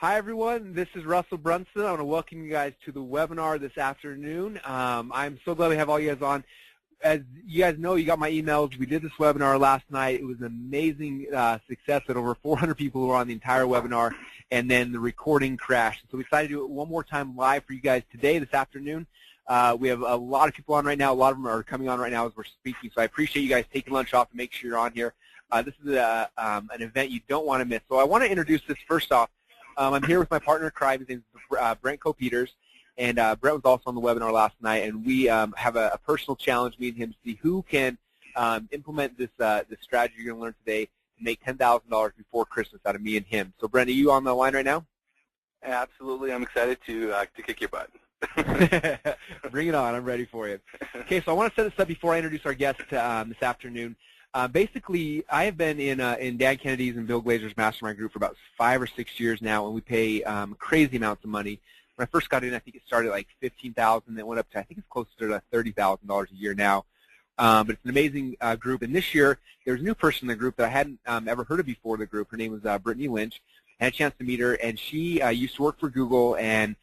Hi, everyone. This is Russell Brunson. I want to welcome you guys to the webinar this afternoon. I'm so glad we have all you guys on. As you guys know, you got my emails. We did this webinar last night. It was an amazing success that over 400 people were on the entire webinar, and then the recording crashed. So we decided to do it one more time live for you guys today, this afternoon. We have a lot of people on right now. A lot of them are coming on right now as we're speaking. So I appreciate you guys taking lunch off to make sure you're on here. This is an event you don't want to miss. So I want to introduce this first off. I'm here with my partner, Cry. His name is Brent Copeters, and Brent was also on the webinar last night. And we have a personal challenge, me and him, to see who can implement this strategy you're going to learn today to make $10,000 before Christmas out of me and him. So, Brent, are you on the line right now? Absolutely. I'm excited to kick your butt. Bring it on. I'm ready for you. Okay, so I want to set this up before I introduce our guest this afternoon. Basically, I have been in Dan Kennedy's and Bill Glazer's mastermind group for about 5 or 6 years now, and we pay crazy amounts of money. When I first got in, I think it started at like $15,000, then it went up to, I think it's closer to $30,000 a year now. But it's an amazing group. And this year, there's a new person in the group that I hadn't ever heard of before the group. Her name was Brittany Lynch. I had a chance to meet her, and she used to work for Google and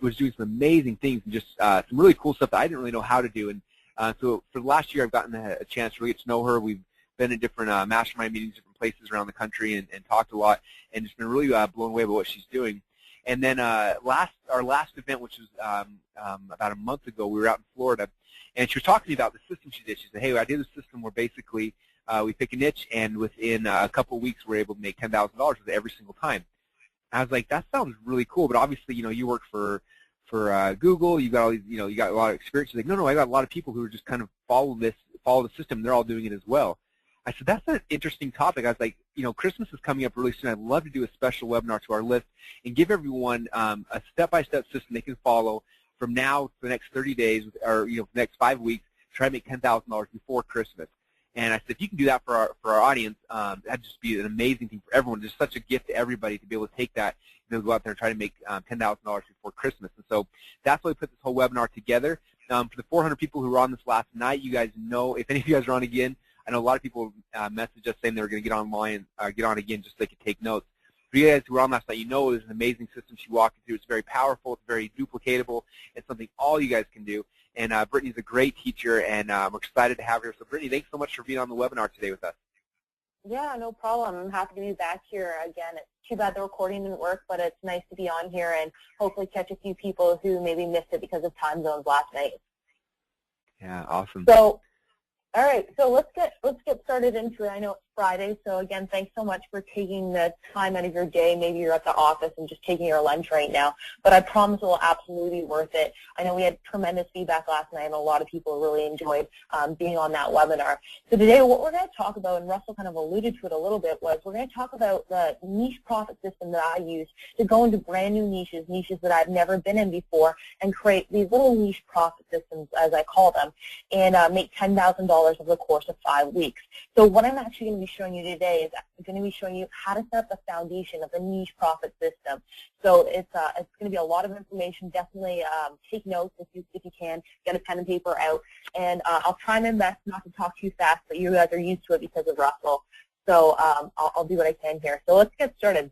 was doing some amazing things and just some really cool stuff that I didn't really know how to do. And so for the last year, I've gotten a chance to really get to know her. We've been in different mastermind meetings, different places around the country, and talked a lot, and just been really blown away by what she's doing. And then our last event, which was about a month ago, we were out in Florida, and she was talking to me about the system she did. She said, hey, I did a system where basically we pick a niche, and within a couple of weeks, we're able to make $10,000 with it every single time. I was like, that sounds really cool, but obviously, you work for Google, you got all these, you got a lot of experience. She's like, no, I got a lot of people who are just kind of follow the system. They're all doing it as well. I said, that's an interesting topic. I was like, Christmas is coming up really soon. I'd love to do a special webinar to our list and give everyone a step-by-step system they can follow from now to the next 30 days, or the next 5 weeks, to try to make $10,000 before Christmas. And I said, if you can do that for our audience, that'd just be an amazing thing for everyone. Just such a gift to everybody to be able to take that, go out there and try to make $10,000 before Christmas. And so that's why we put this whole webinar together. For the 400 people who were on this last night, you guys know, if any of you guys are on again, I know a lot of people messaged us saying they were going to get online, get on again just so they could take notes. For you guys who were on last night, it was an amazing system she walked you through. It's very powerful. It's very duplicatable. It's something all you guys can do. And Brittany's a great teacher, and we're excited to have her. So, Brittany, thanks so much for being on the webinar today with us. Yeah, no problem. I'm happy to be back here again. It's too bad the recording didn't work, but it's nice to be on here and hopefully catch a few people who maybe missed it because of time zones last night. Yeah, awesome. So, all right, so let's get started into it. I know it's Friday, so again, thanks so much for taking the time out of your day. Maybe you're at the office and just taking your lunch right now, but I promise it will absolutely be worth it. I know we had tremendous feedback last night, and a lot of people really enjoyed being on that webinar. So today, what we're going to talk about, and Russell kind of alluded to it a little bit, was we're going to talk about the niche profit system that I use to go into brand new niches that I've never been in before, and create these little niche profit systems, as I call them, and make $10,000 over the course of 5 weeks. So what I'm actually going to be showing you today is I'm going to be showing you how to set up the foundation of the niche profit system. So it's going to be a lot of information. Definitely take notes if you can. Get a pen and paper out, and I'll try my best not to talk too fast, but you guys are used to it because of Russell. So I'll do what I can here. So let's get started.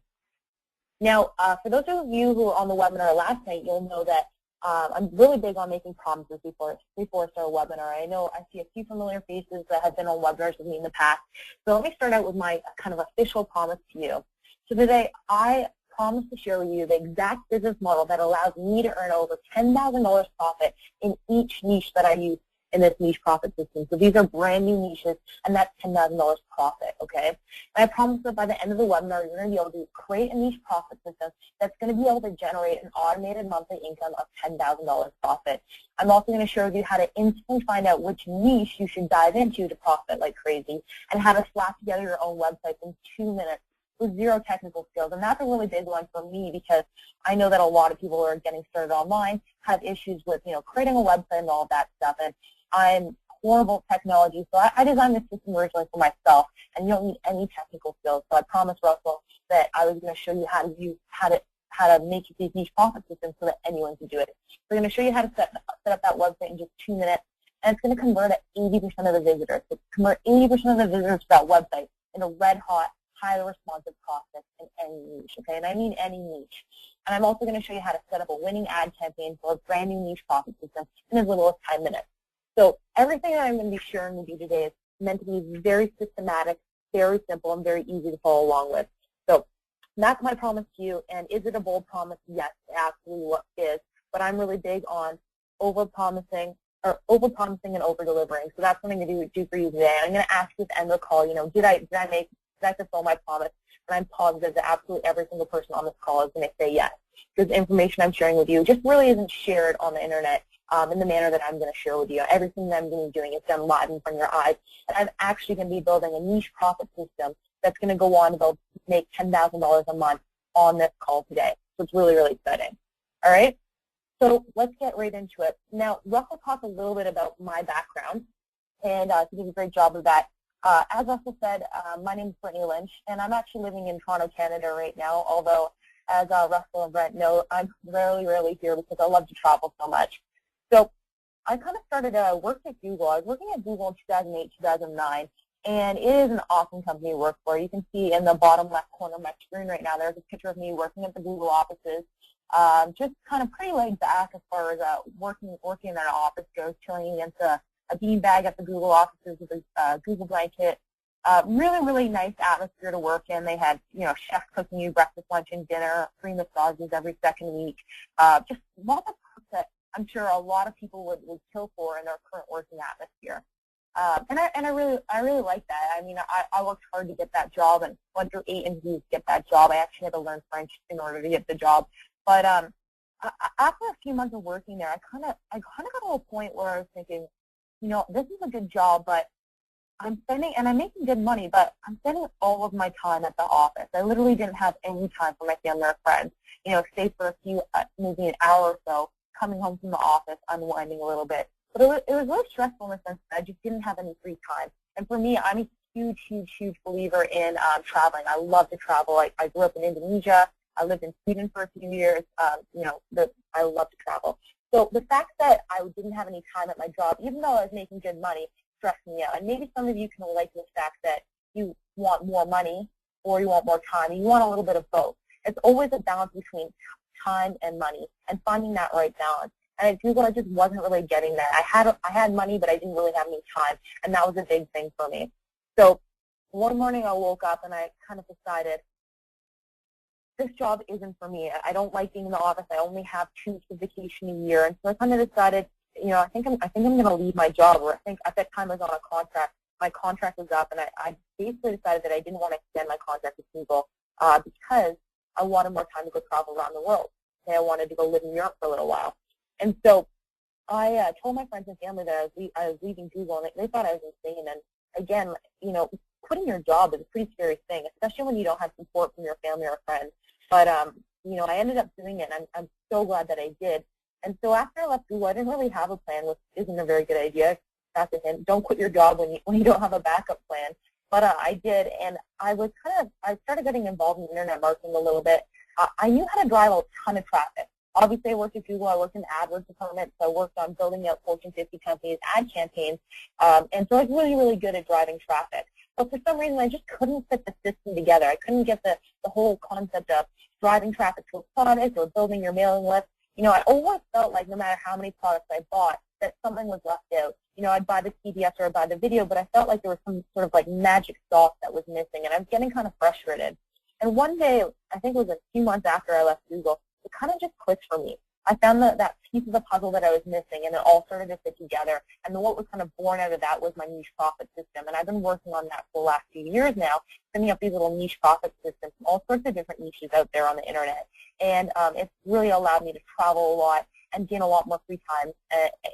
Now, for those of you who were on the webinar last night, you'll know that I'm really big on making promises before I start a webinar. I know I see a few familiar faces that have been on webinars with me in the past. So let me start out with my kind of official promise to you. So today, I promise to share with you the exact business model that allows me to earn over $10,000 profit in each niche that I use in this niche profit system. So these are brand new niches, and that's $10,000 profit, okay? And I promise that by the end of the webinar, you're going to be able to create a niche profit system that's going to be able to generate an automated monthly income of $10,000 profit. I'm also going to share with you how to instantly find out which niche you should dive into to profit like crazy, and how to slap together your own website in 2 minutes with zero technical skills. And that's a really big one for me, because I know that a lot of people who are getting started online have issues with, creating a website and all of that stuff. And I'm horrible at technology, so I designed this system originally for myself, and you don't need any technical skills. So I promised Russell that I was going to show you how to make these niche profit systems so that anyone can do it. So I'm going to show you how to set up that website in just 2 minutes, and it's going to convert at 80% of the visitors. So convert 80% of the visitors to that website into red-hot highly responsive prospects in any niche, okay? And I mean any niche. And I'm also going to show you how to set up a winning ad campaign for a brand new niche profit system in as little as 10 minutes. So everything that I'm going to be sharing with you today is meant to be very systematic, very simple, and very easy to follow along with. So that's my promise to you. And is it a bold promise? Yes, it absolutely is. But I'm really big on over-promising and over-delivering. So that's what I'm going to do for you today. I'm going to ask you at the end of the call, did I fulfill my promise? And I'm positive that absolutely every single person on this call is going to say yes. Because the information I'm sharing with you just really isn't shared on the internet in the manner that I'm going to share with you. Everything that I'm going to be doing is done live in front of your eyes. And I'm actually going to be building a niche profit system that's going to go on to make $10,000 a month on this call today. So it's really, really exciting. All right? So let's get right into it. Now, Russell talked a little bit about my background, and he did a great job of that. As Russell said, my name is Brittany Lynch, and I'm actually living in Toronto, Canada right now, although, as Russell and Brent know, I'm rarely here because I love to travel so much. So I kind of started working at Google. I was working at Google in 2008, 2009, and it is an awesome company to work for. You can see in the bottom left corner of my screen right now, there's a picture of me working at the Google offices, just kind of pretty laid back as far as working in that office goes, chilling against a beanbag at the Google offices with a Google blanket. Really nice atmosphere to work in. They had, chefs cooking you breakfast, lunch, and dinner, free massages every second week. Just lots of perks that I'm sure a lot of people would kill for in their current working atmosphere. And I really like that. I mean, I worked hard to get that job and went through 8 interviews to get that job. I actually had to learn French in order to get the job. But after a few months of working there, I kind of got to a point where I was thinking, this is a good job, but I'm making good money, but I'm spending all of my time at the office. I literally didn't have any time for my family or friends. Stay for a few, maybe an hour or so, coming home from the office, unwinding a little bit. But it was really stressful in the sense that I just didn't have any free time. And for me, I'm a huge believer in traveling. I love to travel. I grew up in Indonesia. I lived in Sweden for a few years. I love to travel. So the fact that I didn't have any time at my job, even though I was making good money, stressed me out. And maybe some of you can relate to the fact that you want more money or you want more time. And you want a little bit of both. It's always a balance between time and money and finding that right balance. And at Google, I just wasn't really getting that. I had money, but I didn't really have any time, and that was a big thing for me. So one morning I woke up and I kind of decided, this job isn't for me. I don't like being in the office. I only have 2 weeks of vacation a year, and so I kind of decided, I think I'm going to leave my job. Or I think at that time I was on a contract. My contract was up, and I basically decided that I didn't want to extend my contract with Google because I wanted more time to go travel around the world. And I wanted to go live in Europe for a little while. And so I told my friends and family that I was leaving Google, and they thought I was insane. And again, quitting your job is a pretty scary thing, especially when you don't have support from your family or friends. But, I ended up doing it, and I'm so glad that I did. And so after I left Google, I didn't really have a plan, which isn't a very good idea. That's a hint. Don't quit your job when you don't have a backup plan. But I did, and I started getting involved in internet marketing a little bit. I knew how to drive a ton of traffic. Obviously, I worked at Google. I worked in the AdWords department, so I worked on building out Fortune 50 companies' ad campaigns. And so I was really good at driving traffic. But for some reason, I just couldn't put the system together. I couldn't get the whole concept of driving traffic to a product or building your mailing list. I always felt like no matter how many products I bought, that something was left out. I'd buy the PDF or I'd buy the video, but I felt like there was some sort of like magic sauce that was missing, and I was getting kind of frustrated. And one day, I think it was a few months after I left Google, it kind of just clicked for me. I found that piece of the puzzle that I was missing, and it all started to fit together. And what was kind of born out of that was my niche profit system. And I've been working on that for the last few years now, setting up these little niche profit systems, all sorts of different niches out there on the internet. And it's really allowed me to travel a lot and gain a lot more free time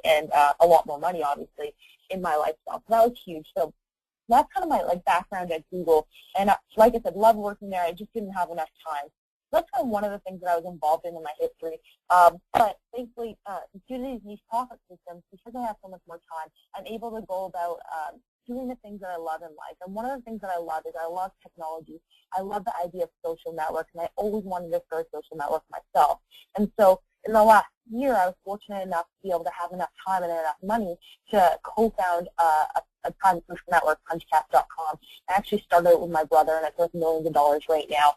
and a lot more money, obviously, in my lifestyle. So that was huge. So that's kind of my background at Google. And like I said, love working there. I just didn't have enough time. That's kind of one of the things that I was involved in my history. But thankfully, due to these niche profit systems, because I have so much more time, I'm able to go about doing the things that I love in life. And one of the things that I love is I love technology. I love the idea of social networks, and I always wanted to start a social network myself. And so in the last year, I was fortunate enough to be able to have enough time and enough money to co-found a private social network, punchcast.com. I actually started it with my brother, and it's worth millions of dollars right now.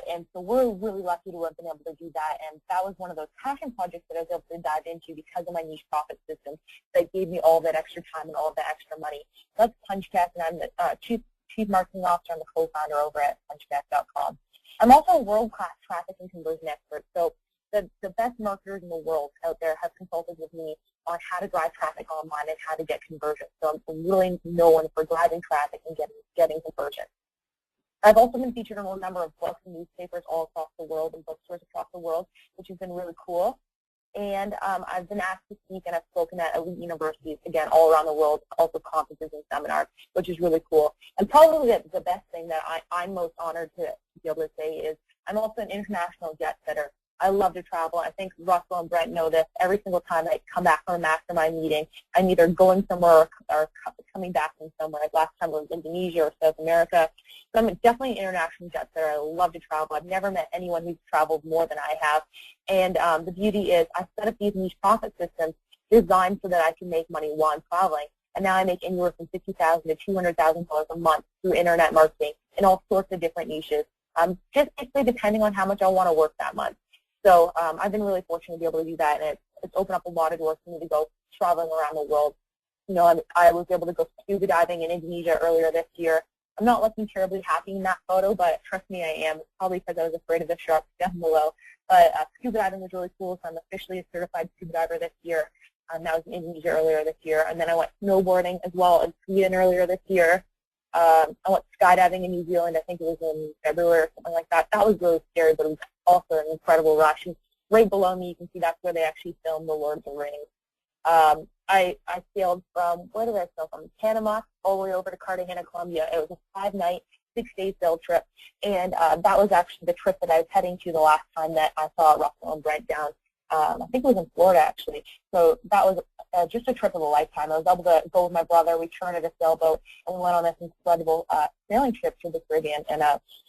And so we're really lucky to have been able to do that. And that was one of those passion projects that I was able to dive into because of my niche profit system that gave me all that extra time and all that extra money. That's Punchcast, and I'm the Chief Marketing Officer and the co-founder over at punchcast.com. I'm also a world-class traffic and conversion expert. So the best marketers in the world out there have consulted with me on how to drive traffic online and how to get conversion. So I'm really known for driving traffic and getting conversion. I've also been featured in a number of books and newspapers all across the world and bookstores across the world, which has been really cool. And I've been asked to speak, and I've spoken at elite universities, again, all around the world, also conferences and seminars, which is really cool. And probably the best thing that I'm most honored to be able to say is I'm also an international jet setter. I love to travel. I think Russell and Brent know this. Every single time I come back from a mastermind meeting, I'm either going somewhere or coming back from somewhere. Like last time I was in Indonesia or South America. So I'm definitely an international jet setter. I love to travel. I've never met anyone who's traveled more than I have. And the beauty is I set up these niche profit systems designed so that I can make money while I'm traveling. And now I make anywhere from $50,000 to $200,000 a month through internet marketing in all sorts of different niches, just basically depending on how much I want to work that month. So I've been really fortunate to be able to do that, and it's opened up a lot of doors for me to go traveling around the world. You know, I was able to go scuba diving in Indonesia earlier this year. I'm not looking terribly happy in that photo, but trust me, I am. It's probably because I was afraid of the sharks down below. But scuba diving was really cool, so I'm officially a certified scuba diver this year. That was in Indonesia earlier this year. And then I went snowboarding as well in Sweden earlier this year. I went skydiving in New Zealand. I think it was in February or something like that. That was really scary, but it was also an incredible rush. And right below me, you can see that's where they actually filmed The Lord of the Rings. I sailed from, where did I sail from? Panama all the way over to Cartagena, Colombia. It was a 5-night, 6-day sail trip, and that was actually the trip that I was heading to the last time that I saw Russell and Brent down. I think it was in Florida, actually. So that was just a trip of a lifetime. I was able to go with my brother. We rented a sailboat, and we went on this incredible sailing trip to the Caribbean. And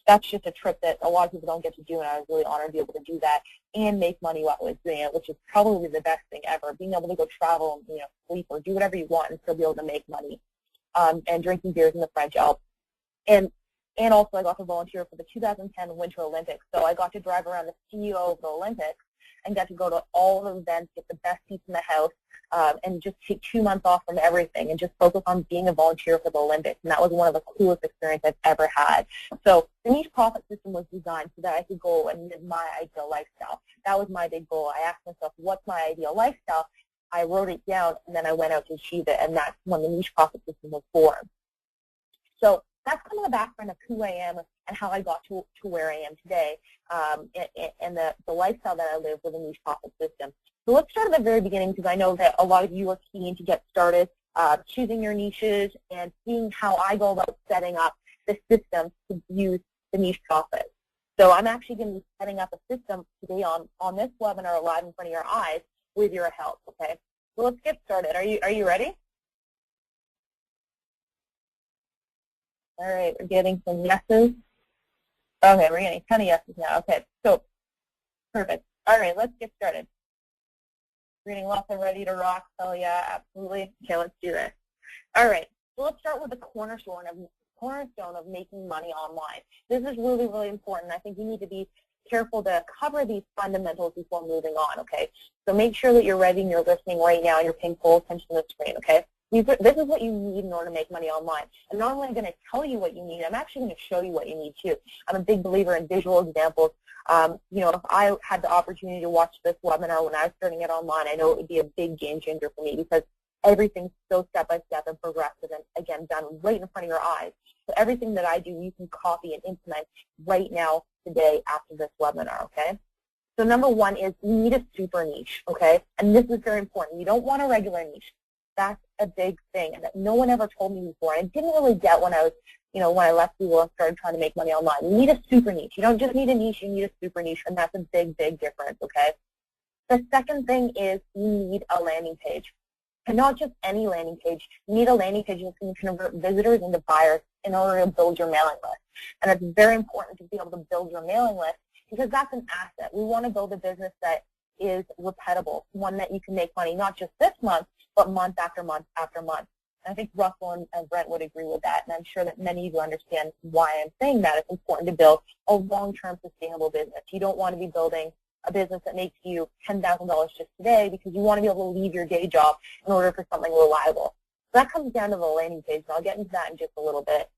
that's just a trip that a lot of people don't get to do, and I was really honored to be able to do that and make money while I was doing it, which is probably the best thing ever, being able to go travel and sleep or do whatever you want and still be able to make money, and drinking beers in the French Alps. And also I got to volunteer for the 2010 Winter Olympics. So I got to drive around the CEO of the Olympics and got to go to all the events, get the best seats in the house, and just take 2 months off from everything and just focus on being a volunteer for the Olympics. And that was one of the coolest experiences I've ever had. So the niche profit system was designed so that I could go and live my ideal lifestyle. That was my big goal. I asked myself, what's my ideal lifestyle? I wrote it down, and then I went out to achieve it, and that's when the niche profit system was born. So that's kind of the background of who I am and how I got to where I am today, and the lifestyle that I live with a niche profit system. So let's start at the very beginning, because I know that a lot of you are keen to get started choosing your niches and seeing how I go about setting up the system to use the niche profit. So I'm actually going to be setting up a system today on this webinar live in front of your eyes with your help, okay? So let's get started. Are you ready? All right, we're getting some yeses. Okay, we're getting a ton of yeses now. Okay, so perfect. All right, let's get started. Reading lots of Ready to Rock. Oh yeah, absolutely. Okay, let's do this. All right, so let's start with the cornerstone of making money online. This is really, really important. I think you need to be careful to cover these fundamentals before moving on, okay? So make sure that you're ready and you're listening right now and you're paying full attention to the screen, okay? This is what you need in order to make money online. And not only am I going to tell you what you need, I'm actually going to show you what you need too. I'm a big believer in visual examples. If I had the opportunity to watch this webinar when I was starting it online, I know it would be a big game changer for me because everything's so step-by-step and progressive and, again, done right in front of your eyes. So everything that I do, you can copy and implement right now, today, after this webinar, okay? So number one is you need a super niche, okay? And this is very important. You don't want a regular niche. That's a big thing that no one ever told me before. I didn't really get when I was, when I left Google and started trying to make money online. You need a super niche. You don't just need a niche, you need a super niche, and that's a big, big difference, okay? The second thing is you need a landing page. And not just any landing page. You need a landing page that's going to convert visitors into buyers in order to build your mailing list. And it's very important to be able to build your mailing list because that's an asset. We want to build a business that is repeatable, one that you can make money not just this month, but month after month after month. And I think Russell and Brent would agree with that, and I'm sure that many of you understand why I'm saying that. It's important to build a long-term sustainable business. You don't want to be building a business that makes you $10,000 just today because you want to be able to leave your day job in order for something reliable. So that comes down to the landing page, and I'll get into that in just a little bit.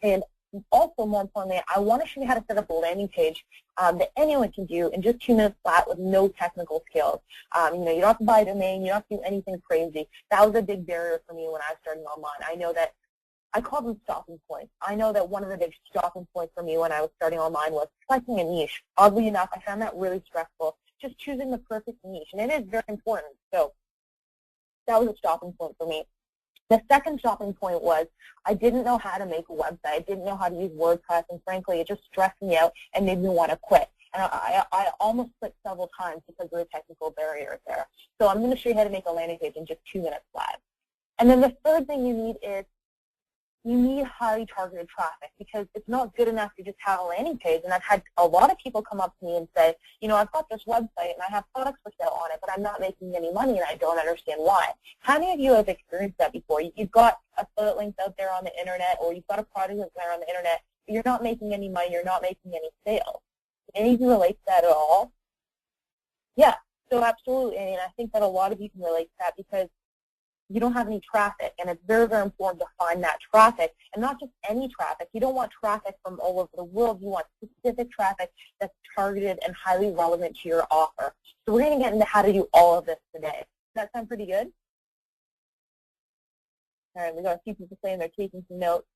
And also, more importantly, I want to show you how to set up a landing page that anyone can do in just 2 minutes flat with no technical skills. You don't have to buy a domain. You don't have to do anything crazy. That was a big barrier for me when I was starting online. I know that I call them stopping points. I know that one of the big stopping points for me when I was starting online was selecting a niche. Oddly enough, I found that really stressful, just choosing the perfect niche, and it is very important. So that was a stopping point for me. The second stopping point was I didn't know how to make a website. I didn't know how to use WordPress, and frankly, it just stressed me out and made me want to quit. And I almost quit several times because of the technical barriers there. So I'm going to show you how to make a landing page in just 2 minutes flat. And then the third thing you need is you need highly targeted traffic, because it's not good enough to just have a landing page. And I've had a lot of people come up to me and say, I've got this website and I have products for sale on it, but I'm not making any money and I don't understand why. How many of you have experienced that before? You've got affiliate links out there on the internet, or you've got a product out there on the internet, but you're not making any money, you're not making any sales. Can any of you relate to that at all? Yeah, so absolutely. I think that a lot of you can relate to that because you don't have any traffic, and it's very, very important to find that traffic, and not just any traffic. You don't want traffic from all over the world. You want specific traffic that's targeted and highly relevant to your offer. So we're going to get into how to do all of this today. Does that sound pretty good? All right, we got a few people saying they're taking some notes.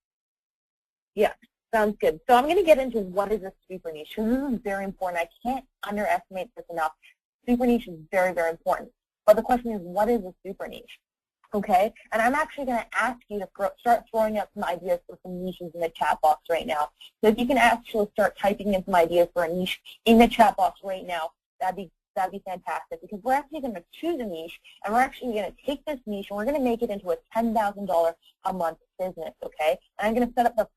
Yeah, sounds good. So I'm going to get into what is a super niche. This is very important. I can't underestimate this enough. Super niche is very, very important. But the question is, what is a super niche? Okay, and I'm actually going to ask you to start throwing out some ideas for some niches in the chat box right now. So if you can actually start typing in some ideas for a niche in the chat box right now, that'd be fantastic, because we're actually going to choose a niche, and we're actually going to take this niche and we're going to make it into a $10,000 a month business. Okay, and I'm going to set up the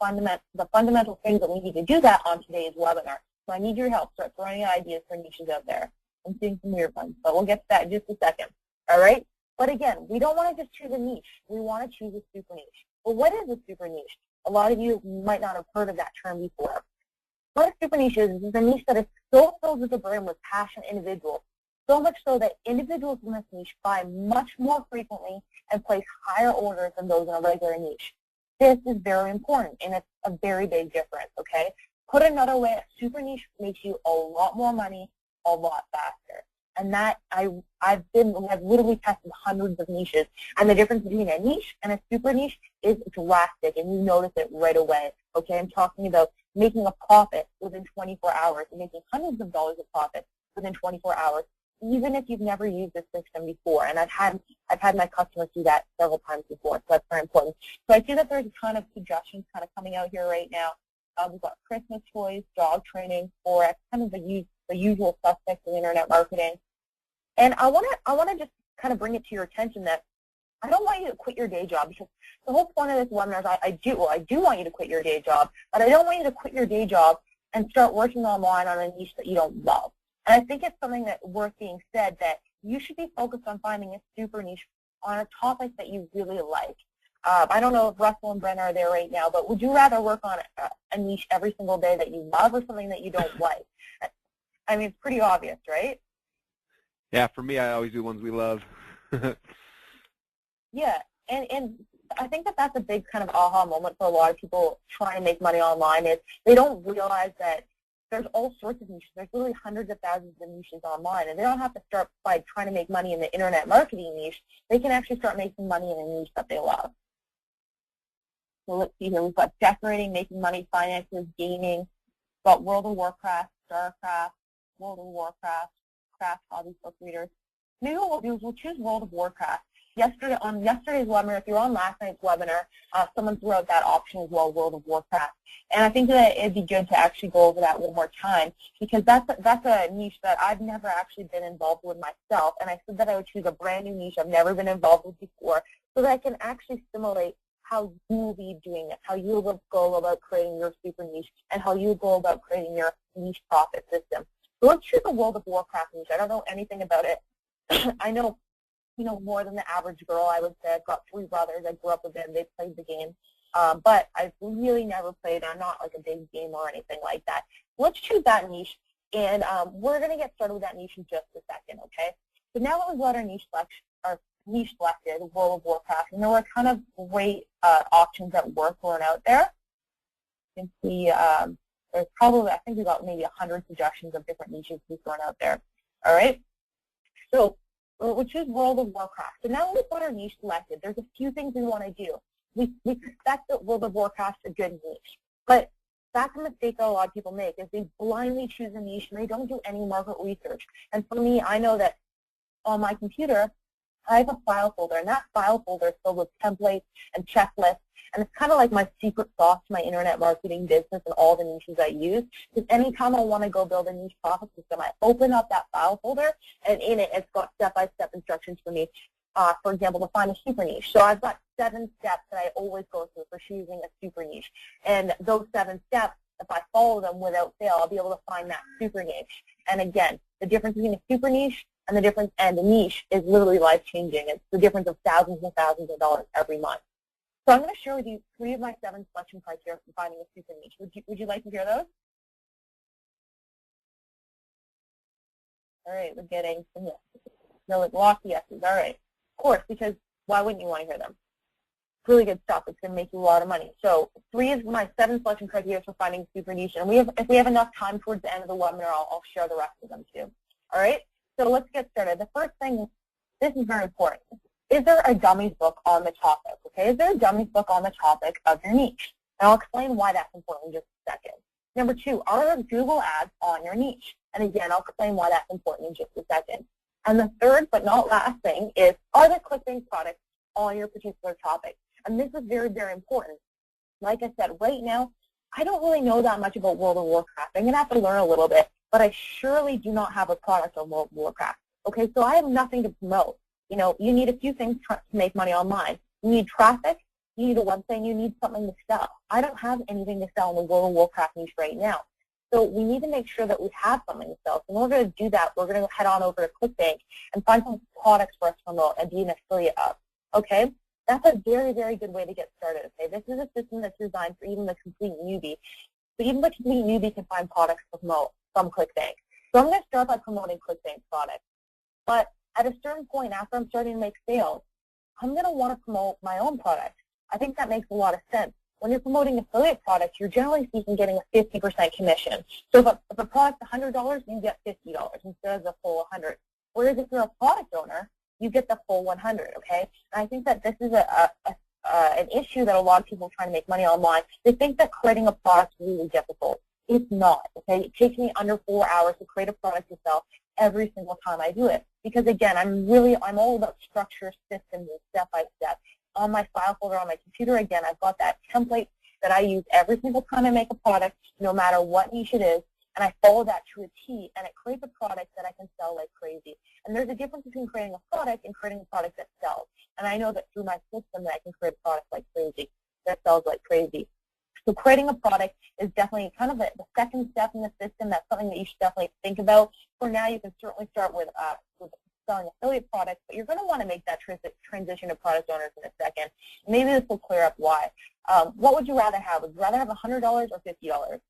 fundamental things that we need to do that on today's webinar. So I need your help. Start throwing out ideas for niches out there. I'm seeing some weird ones, but we'll get to that in just a second. All right. But again, we don't want to just choose a niche. We want to choose a super niche. Well, what is a super niche? A lot of you might not have heard of that term before. What a super niche is a niche that is so filled with the brim with passionate individuals, so much so that individuals in this niche buy much more frequently and place higher orders than those in a regular niche. This is very important, and it's a very big difference, okay? Put another way, a super niche makes you a lot more money a lot faster. And that I've literally tested hundreds of niches, and the difference between a niche and a super niche is drastic, and you notice it right away. Okay, I'm talking about making a profit within 24 hours and making hundreds of dollars of profit within 24 hours, even if you've never used this system before. And I've had my customers do that several times before, so that's very important. So I see that there's a ton of suggestions kind of coming out here right now. We've got Christmas toys, dog training, Forex, kind of the usual suspects in internet marketing. And I want to just kind of bring it to your attention that I don't want you to quit your day job, because the whole point of this webinar is I do want you to quit your day job, but I don't want you to quit your day job and start working online on a niche that you don't love. And I think it's something that worth being said, that you should be focused on finding a super niche on a topic that you really like. I don't know if Russell and Brent are there right now, but would you rather work on a niche every single day that you love, or something that you don't like? I mean, it's pretty obvious, right? Yeah, for me, I always do ones we love. Yeah, and I think that that's a big kind of aha moment for a lot of people trying to make money online, is they don't realize that there's all sorts of niches. There's literally hundreds of thousands of niches online, and they don't have to start by trying to make money in the internet marketing niche. They can actually start making money in a niche that they love. So let's see here. We've got decorating, making money, finances, gaming. We've got World of Warcraft, StarCraft, World of Warcraft, craft, hobbies, book readers. Maybe what we'll do is we'll choose World of Warcraft. On yesterday's webinar, if you're on last night's webinar, someone threw out that option as well, World of Warcraft. And I think that it'd be good to actually go over that one more time, because that's a niche that I've never actually been involved with myself. And I said that I would choose a brand new niche I've never been involved with before, so that I can actually simulate how you will be doing it, how you will go about creating your super niche, and how you go about creating your niche profit system. So let's choose the World of Warcraft niche. I don't know anything about it. I know more than the average girl, I would say. I've got 3 brothers. I grew up with them. They played the game. But I've really never played. I'm not like a big gamer or anything like that. Let's choose that niche, and we're going to get started with that niche in just a second, okay? So now that we've got our niche selected, World of Warcraft, and there were a ton of great options that were thrown out there. You can see there's probably, I think we got maybe 100 suggestions of different niches to be thrown out there. All right? So we'll choose World of Warcraft. So now we've got our niche selected. There's a few things we want to do. We suspect that World of Warcraft is a good niche, but that's a mistake that a lot of people make, is they blindly choose a niche and they don't do any market research. And for me, I know that on my computer, I have a file folder, and that file folder is filled with templates and checklists, and it's kind of like my secret sauce to my internet marketing business and all the niches I use. Because anytime I want to go build a niche profit system, I open up that file folder, and in it, it's got step-by-step instructions for me, for example, to find a super niche. So I've got 7 steps that I always go through for choosing a super niche. And those 7 steps, if I follow them without fail, I'll be able to find that super niche. And again, the difference between a super niche and the niche is literally life-changing. It's the difference of thousands and thousands of dollars every month. So I'm going to share with you 3 of my 7 selection criteria for finding a super niche. Would you like to hear those? All right, we're getting some yeses. No, like lots of yeses. All right. Of course, because why wouldn't you want to hear them? It's really good stuff. It's going to make you a lot of money. So 3 is my 7 selection criteria for finding super niche. And if we have enough time towards the end of the webinar, I'll share the rest of them too. All right? So let's get started. The first thing, this is very important. Is there a dummies book on the topic? Okay, is there a dummies book on the topic of your niche? And I'll explain why that's important in just a second. Number 2, are there Google ads on your niche? And again, I'll explain why that's important in just a second. And the third, but not last thing, is are there ClickBank products on your particular topic? And this is very, very important. Like I said, right now, I don't really know that much about World of Warcraft. I'm going to have to learn a little bit, but I surely do not have a product on World of Warcraft. Okay, so I have nothing to promote. You need a few things to make money online. You need traffic, you need a website, and you need something to sell. I don't have anything to sell in the World of Warcraft niche right now. So we need to make sure that we have something to sell. So in order to do that, we're going to head on over to ClickBank and find some products for us to promote and be an affiliate of. Okay? That's a very, very good way to get started. Okay? This is a system that's designed for even the complete newbie. So even the complete newbie can find products to promote from ClickBank. So I'm going to start by promoting ClickBank products. But at a certain point, after I'm starting to make sales, I'm going to want to promote my own product. I think that makes a lot of sense. When you're promoting affiliate products, you're generally speaking getting a 50% commission. So if a product's $100, you get $50 instead of the full $100. Whereas if you're a product owner, you get the full $100, okay? And I think that this is an issue that a lot of people trying to make money online. They think that creating a product is really difficult. It's not, okay? It takes me under 4 hours to create a product to sell every single time I do it. Because again, I'm all about structure, systems, and step-by-step. On my file folder on my computer, again, I've got that template that I use every single time I make a product, no matter what niche it is, and I follow that to a T, and it creates a product that I can sell like crazy. And there's a difference between creating a product and creating a product that sells. And I know that through my system that I can create a product like crazy, that sells like crazy. So creating a product is definitely kind of the second step in the system. That's something that you should definitely think about. For now, you can certainly start with selling affiliate products, but you're going to want to make that transition to product owners in a second. Maybe this will clear up why. What would you rather have? Would you rather have $100 or $50?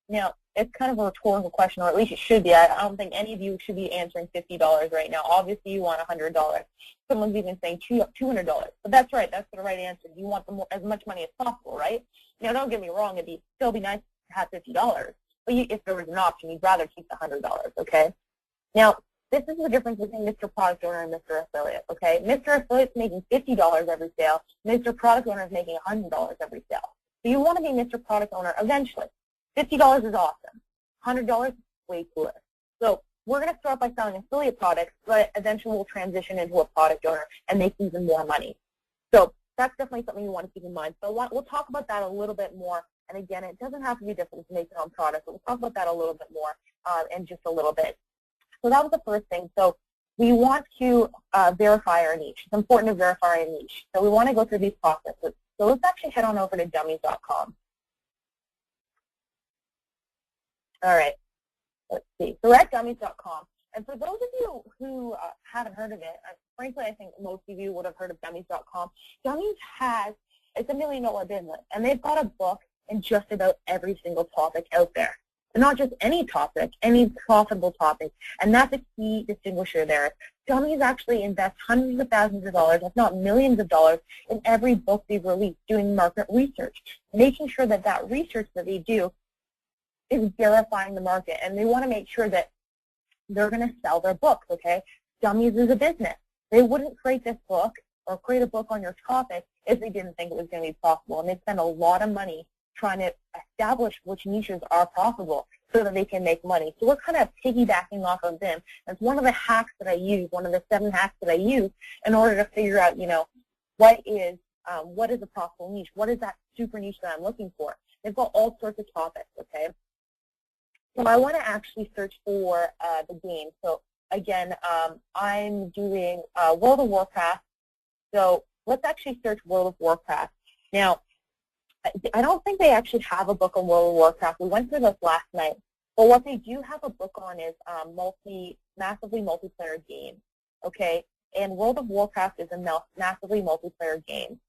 Now, it's kind of a rhetorical question, or at least it should be. I don't think any of you should be answering $50 right now. Obviously, you want $100. Someone's even saying $200. But that's right. That's the right answer. You want as much money as possible, right? Now, don't get me wrong. It'd still be nice to have $50. But if there was an option, you'd rather keep the $100, okay? Now, this is the difference between Mr. Product Owner and Mr. Affiliate, okay? Mr. Affiliate's making $50 every sale. Mr. Product Owner is making $100 every sale. So you want to be Mr. Product Owner eventually. $50 is awesome. $100 is way cooler. So we're going to start by selling affiliate products, but eventually we'll transition into a product owner and make even more money. So that's definitely something you want to keep in mind. So we'll talk about that a little bit more. And again, it doesn't have to be different to make your own product, but we'll talk about that a little bit more in just a little bit. So that was the first thing. So we want to verify our niche. It's important to verify our niche. So we want to go through these processes. So let's actually head on over to dummies.com. All right. Let's see. So we're at dummies.com. And for those of you who haven't heard of it, frankly, I think most of you would have heard of dummies.com. Dummies it's $1 million business, and they've got a book in just about every single topic out there. And not just any topic, any profitable topic. And that's a key distinguisher there. Dummies actually invest hundreds of thousands of dollars, if not millions of dollars, in every book they've released, doing market research, making sure that that research that they do is verifying the market. And they want to make sure that they're going to sell their books, okay? Dummies is a business. They wouldn't create this book or create a book on your topic if they didn't think it was going to be profitable. And they spend a lot of money trying to establish which niches are profitable so that they can make money. So we're kind of piggybacking off of them. That's one of the hacks that I use, one of the 7 hacks that I use in order to figure out, what is a profitable niche? What is that super niche that I'm looking for? They've got all sorts of topics, okay? So I want to actually search for the game. So again, I'm doing World of Warcraft. So let's actually search World of Warcraft. Now, I don't think they actually have a book on World of Warcraft. We went through this last night. But what they do have a book on is massively multiplayer game, okay? And World of Warcraft is a massively multiplayer game,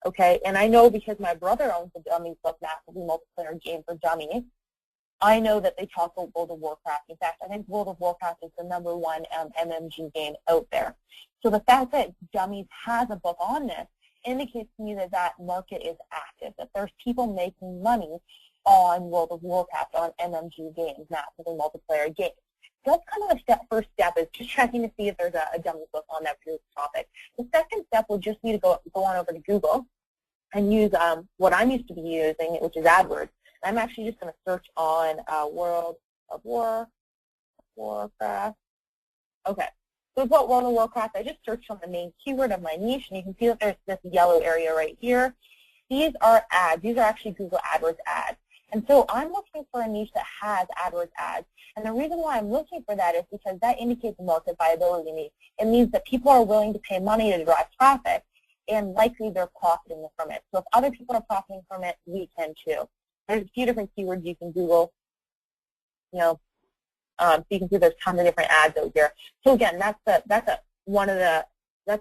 okay? And I know because my brother owns the Dummies book, Massively Multiplayer Game for Dummies, I know that they talk about World of Warcraft. In fact, I think World of Warcraft is the #1 MMG game out there. So the fact that Dummies has a book on this indicates to me that that market is active, that there's people making money on World of Warcraft, on MMG games, massively multiplayer games. So that's kind of the first step, is just checking to see if there's a Dummies book on that particular topic. The second step would just be to go on over to Google and use what I'm used to be using, which is AdWords. I'm actually just going to search on World of Warcraft. Okay, so it's what World of Warcraft. I just searched on the main keyword of my niche, and you can see that there's this yellow area right here. These are ads. These are actually Google AdWords ads. And so I'm looking for a niche that has AdWords ads. And the reason why I'm looking for that is because that indicates market viability to me. It means that people are willing to pay money to drive traffic, and likely they're profiting from it. So if other people are profiting from it, we can too. There's a few different keywords you can Google, so you can see there's tons of different ads out here. So again, that's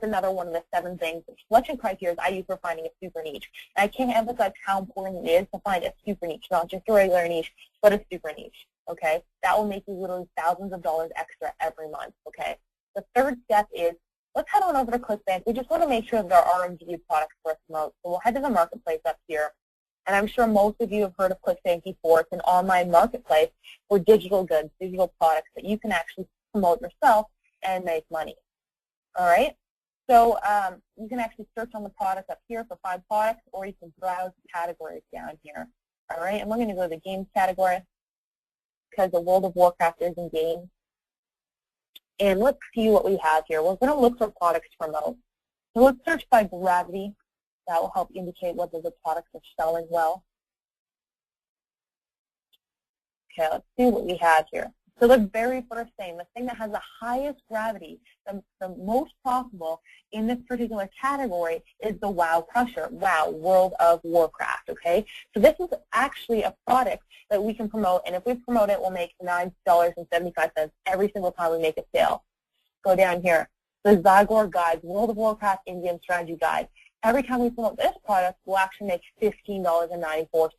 another one of the 7 things. The selection criteria I use for finding a super niche. And I can't emphasize how important it is to find a super niche, not just a regular niche, but a super niche. Okay, that will make you literally thousands of dollars extra every month. Okay. The third step is, let's head on over to ClickBank. We just want to make sure that there are indeed products for us to promote. So we'll head to the marketplace up here. And I'm sure most of you have heard of ClickBank before. It's an online marketplace for digital goods, digital products that you can actually promote yourself and make money. All right? So you can actually search on the product up here for 5 products, or you can browse categories down here. All right? And we're going to go to the games category because the World of Warcraft is in games. And let's see what we have here. We're going to look for products to promote. So let's search by gravity. That will help indicate whether the products are selling well. Okay, let's see what we have here. So the very first thing, the thing that has the highest gravity, the most profitable in this particular category is the WoW Crusher, WoW, World of Warcraft, okay? So this is actually a product that we can promote, and if we promote it, we'll make $9.75 every single time we make a sale. Go down here. The Zygor Guide, World of Warcraft Indian Strategy Guide. Every time we promote this product, we'll actually make $15.94.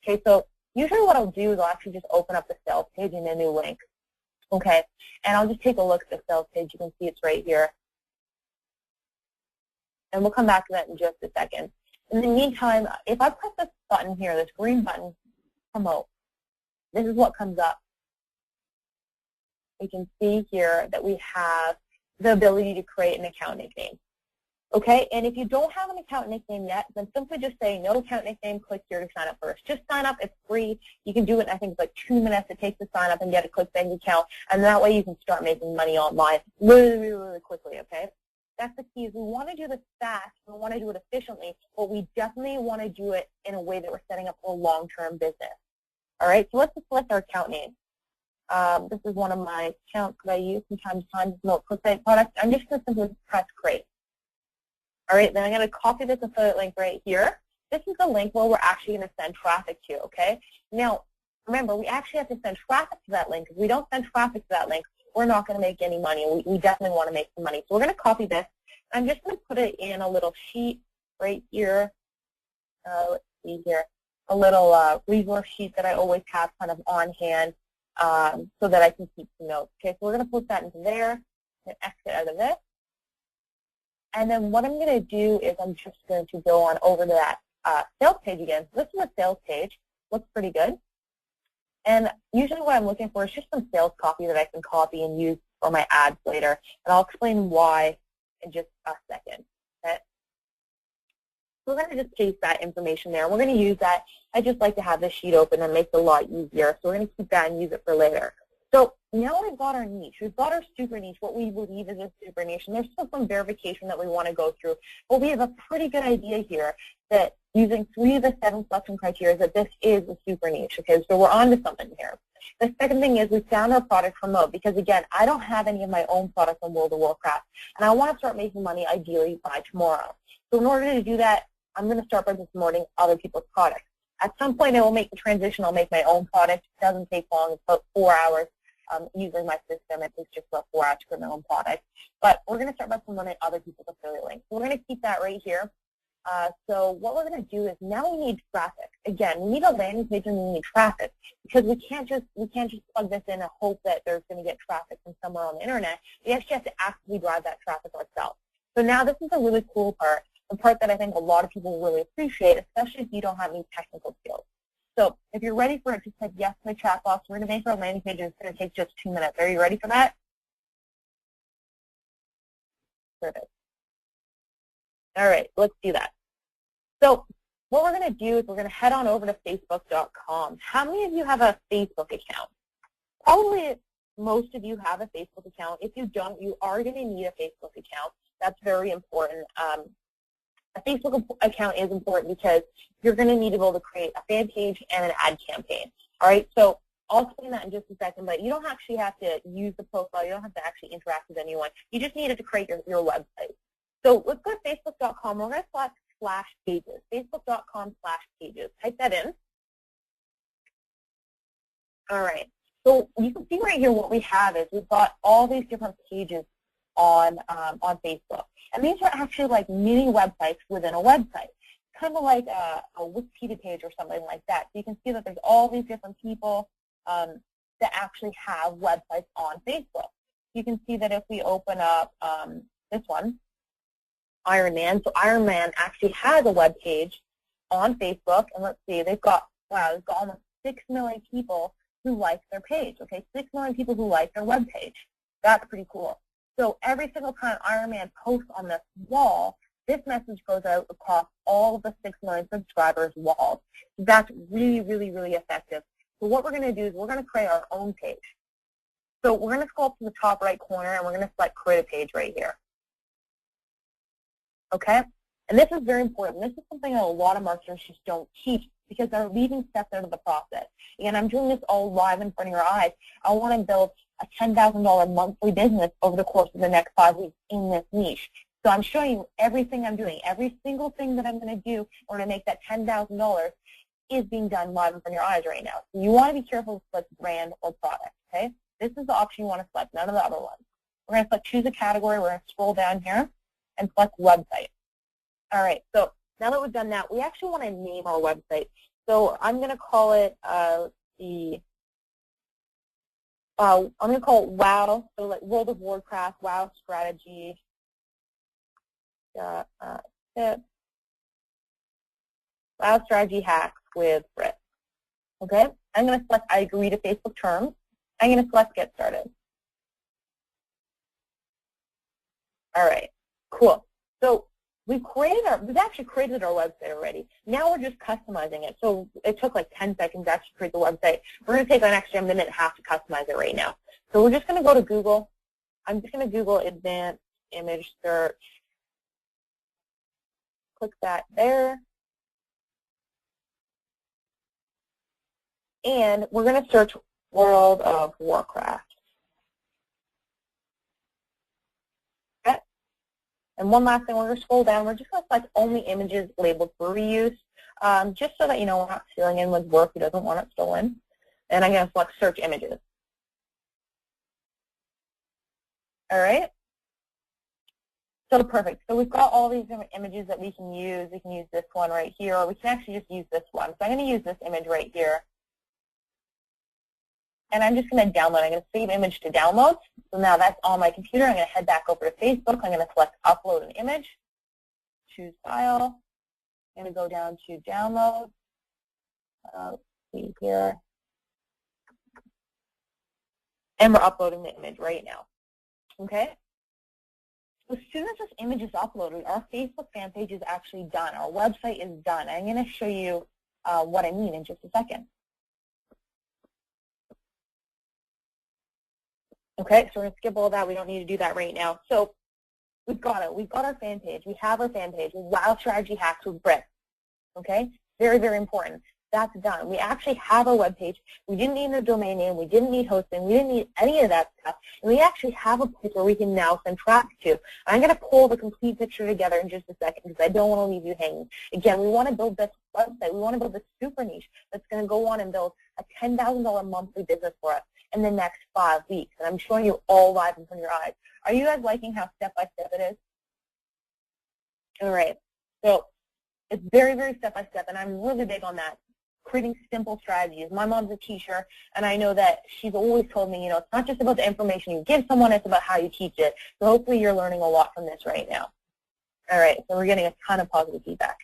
Okay, so usually what I'll do is I'll actually just open up the sales page in a new link. Okay, and I'll just take a look at the sales page. You can see it's right here. And we'll come back to that in just a second. In the meantime, if I press this button here, this green button, promote, this is what comes up. You can see here that we have the ability to create an account nickname. Okay, and if you don't have an account nickname yet, then simply just say no account nickname, click here to sign up first. Just sign up, it's free. You can do it in, I think it's like 2 minutes it takes to sign up and get a ClickBank account, and that way you can start making money online really quickly, okay? That's the key. Is we want to do this fast, we want to do it efficiently, but we definitely want to do it in a way that we're setting up for a long-term business. All right, so let's just select our account name. This is one of my accounts that I use from time to time to promote ClickBank products. I'm just going to simply press create. All right, then I'm going to copy this affiliate link right here. This is the link where we're actually going to send traffic to, okay? Now, remember, we actually have to send traffic to that link. If we don't send traffic to that link, we're not going to make any money. We definitely want to make some money. So we're going to copy this. I'm just going to put it in a little sheet right here. Let's see here. A little resource sheet that I always have kind of on hand so that I can keep some notes. Okay, so we're going to put that into there and exit out of this. And then what I'm going to do is I'm just going to go on over to that sales page again. So this is a sales page. Looks pretty good. And usually what I'm looking for is just some sales copy that I can copy and use for my ads later. And I'll explain why in just a second. Okay? So we're going to just paste that information there. We're going to use that. I just like to have this sheet open and make it a lot easier. So we're going to keep that and use it for later. So now we've got our niche. We've got our super niche, what we believe is a super niche. And there's still some verification that we want to go through. But we have a pretty good idea here that using 3 of the 7 selection criteria that this is a super niche. Okay, so we're on to something here. The second thing is we found our product remote because, again, I don't have any of my own products on World of Warcraft. And I want to start making money ideally by tomorrow. So in order to do that, I'm going to start by just promoting other people's products. At some point, I will make the transition. I'll make my own product. It doesn't take long. It's about 4 hours. Using my system, it takes just about 4 hours to create my own product. But we're going to start by promoting other people's affiliate links. So we're going to keep that right here. So what we're going to do is now we need traffic. Again, we need a landing page and we need traffic because we can't just plug this in and hope that there's going to get traffic from somewhere on the internet. We actually have to actively drive that traffic ourselves. So now this is a really cool part, the part that I think a lot of people really appreciate, especially if you don't have any technical skills. So if you're ready for it, just type yes in the chat box. We're going to make our landing page, and it's going to take just 2 minutes. Are you ready for that? Perfect. All right, let's do that. So what we're going to do is we're going to head on over to Facebook.com. How many of you have a Facebook account? Probably most of you have a Facebook account. If you don't, you are going to need a Facebook account. That's very important. A Facebook account is important because you're going to need to be able to create a fan page and an ad campaign. All right, so I'll explain that in just a second, but you don't actually have to use the profile. You don't have to actually interact with anyone. You just needed to create your website. So let's go to Facebook.com. We're going to select /pages, Facebook.com/pages. Type that in. All right, so you can see right here what we have is we've got all these different pages on Facebook. And these are actually like mini websites within a website, kind of like a Wikipedia page or something like that. So you can see that there's all these different people that actually have websites on Facebook. You can see that if we open up this one, Iron Man. So Iron Man actually has a web page on Facebook, and let's see, they've got almost 6 million people who like their page. Okay, 6 million people who like their web page. That's pretty cool. So every single time Iron Man posts on this wall, this message goes out across all of the 6 million subscribers' walls. That's really, really, really effective. So what we're going to do is we're going to create our own page. So we're going to scroll up to the top right corner, and we're going to select Create a Page right here. Okay? And this is very important. This is something that a lot of marketers just don't teach because they're leaving steps out of the process. Again, I'm doing this all live in front of your eyes. I want to build a $10,000 monthly business over the course of the next 5 weeks in this niche. So I'm showing you everything I'm doing. Every single thing that I'm going to do in order to make that $10,000 is being done live in front of your eyes right now. So you want to be careful to select brand or product, okay? This is the option you want to select, none of the other ones. We're going to select choose a category. We're going to scroll down here and select website. All right, so now that we've done that, we actually want to name our website. So I'm going to call it, I'm going to call it WoW, so like World of Warcraft, WoW strategy, tips, WoW strategy hacks with Brit. Okay, I'm going to select I agree to Facebook terms. I'm going to select get started. All right, cool. So we've actually created our website already. Now we're just customizing it. So it took like 10 seconds to actually create the website. We're going to take an extra minute and a half to customize it right now. So we're just going to go to Google. I'm just going to Google advanced image search. Click that there. And we're going to search World of Warcraft. Okay. And one last thing, we're going to scroll down. We're just going to select only images labeled for reuse, just so that, you know, we're not filling in with work who doesn't want it stolen. And I'm going to select search images. All right? So perfect. So we've got all these different images that we can use. We can use this one right here, or we can actually just use this one. So I'm going to use this image right here. And I'm just going to download. I'm going to save image to downloads. So now that's on my computer. I'm going to head back over to Facebook. I'm going to select upload an image, choose file. I'm going to go down to download. Let's see here. And we're uploading the image right now. Okay? As soon as this image is uploaded, our Facebook fan page is actually done. Our website is done. I'm going to show you what I mean in just a second. Okay, so we're going to skip all that. We don't need to do that right now. So we've got it. We've got our fan page. We have our fan page. Wow Strategy Hacks with Brit. Okay, very, very important. That's done. We actually have our web page. We didn't need a domain name. We didn't need hosting. We didn't need any of that stuff. And we actually have a place where we can now send traffic to. I'm going to pull the complete picture together in just a second because I don't want to leave you hanging. Again, we want to build this website. We want to build this super niche that's going to go on and build a $10,000 monthly business for us in the next 5 weeks. And I'm showing you all live in front of your eyes. Are you guys liking how step-by-step it is? All right. So it's very, very step-by-step, and I'm really big on that. Creating simple strategies. My mom's a teacher, and I know that she's always told me, you know, it's not just about the information you give someone, it's about how you teach it. So hopefully you're learning a lot from this right now. All right, so we're getting a ton of positive feedback.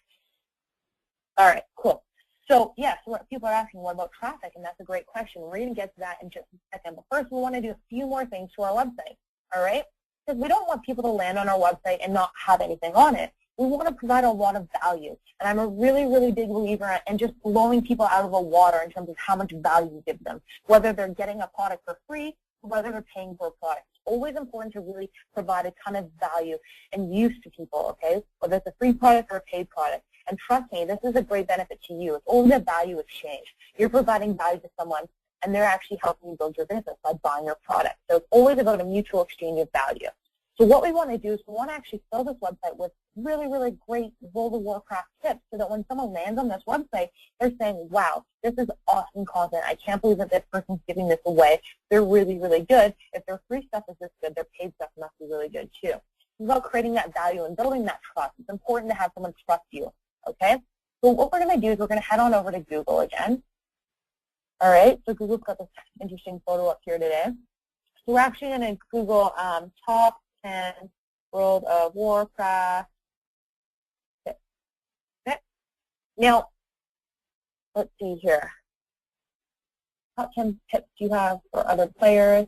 All right, cool. So, yes, what people are asking, what about traffic? And that's a great question. We're going to get to that in just a second. But first, we want to do a few more things to our website, all right? Because we don't want people to land on our website and not have anything on it. We want to provide a lot of value. And I'm a really, really big believer in just blowing people out of the water in terms of how much value you give them, whether they're getting a product for free or whether they're paying for a product. It's always important to really provide a ton of value and use to people, okay, whether it's a free product or a paid product. And trust me, this is a great benefit to you. It's always a value exchange. You're providing value to someone, and they're actually helping you build your business by buying your product. So it's always about a mutual exchange of value. So what we want to do is we want to actually fill this website with really, really great World of Warcraft tips so that when someone lands on this website, they're saying, wow, this is awesome content. I can't believe that this person's giving this away. They're really, really good. If their free stuff is this good, their paid stuff must be really good too. It's about creating that value and building that trust. It's important to have someone trust you, okay? So what we're going to do is we're going to head on over to Google again. All right, so Google's got this interesting photo up here today. So we're actually going to Google top 10 World of Warcraft tips. Okay. Now, let's see here. Top 10 tips you have for other players.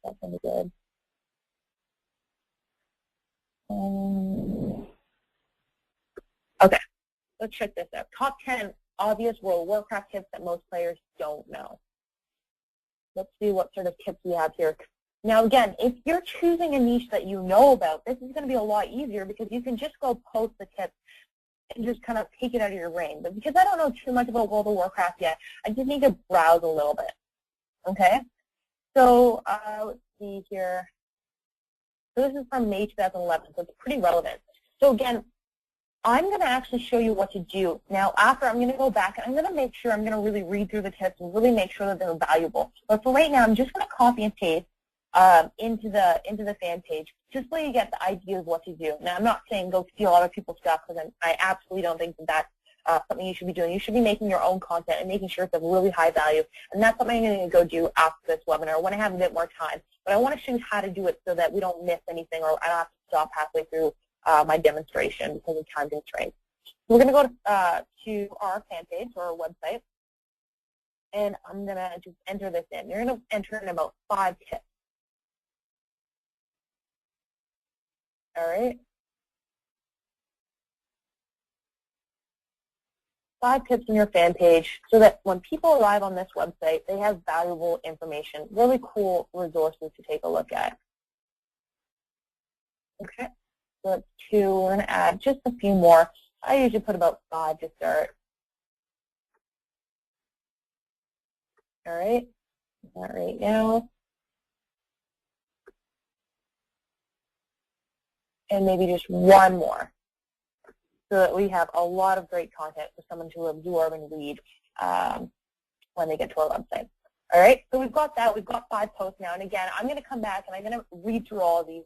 That's going to be good. Okay, let's check this out. Top 10 obvious World of Warcraft tips that most players don't know. Let's see what sort of tips we have here. Now, again, if you're choosing a niche that you know about, this is going to be a lot easier because you can just go post the tips and just kind of take it out of your brain. But because I don't know too much about World of Warcraft yet, I just need to browse a little bit. Okay? So let's see here. So this is from May 2011, so it's pretty relevant. So again, I'm going to actually show you what to do. Now, after, I'm going to go back, and I'm going to make sure, I'm going to really read through the tips and really make sure that they're valuable. But for right now, I'm just going to copy and paste into the fan page, just so you get the idea of what to do. Now, I'm not saying go steal other people's stuff, because I absolutely don't think that that's something you should be doing. You should be making your own content and making sure it's of really high value. And that's something I'm going to go do after this webinar when I have a bit more time. But I want to show you how to do it so that we don't miss anything, or I don't have to stop halfway through my demonstration because of time constraints. So we're going to go to our fan page, or our website, and I'm going to just enter this in. You're going to enter in about 5 tips. All right. 5 tips on your fan page so that when people arrive on this website, they have valuable information, really cool resources to take a look at. Okay, so that's 2. We're going to add just a few more. I usually put about 5 to start. All right, that right now. And maybe just 1 more, so that we have a lot of great content for someone to absorb and read when they get to our website. All right, so we've got that. We've got 5 posts now. And again, I'm going to come back and I'm going to read through all of these.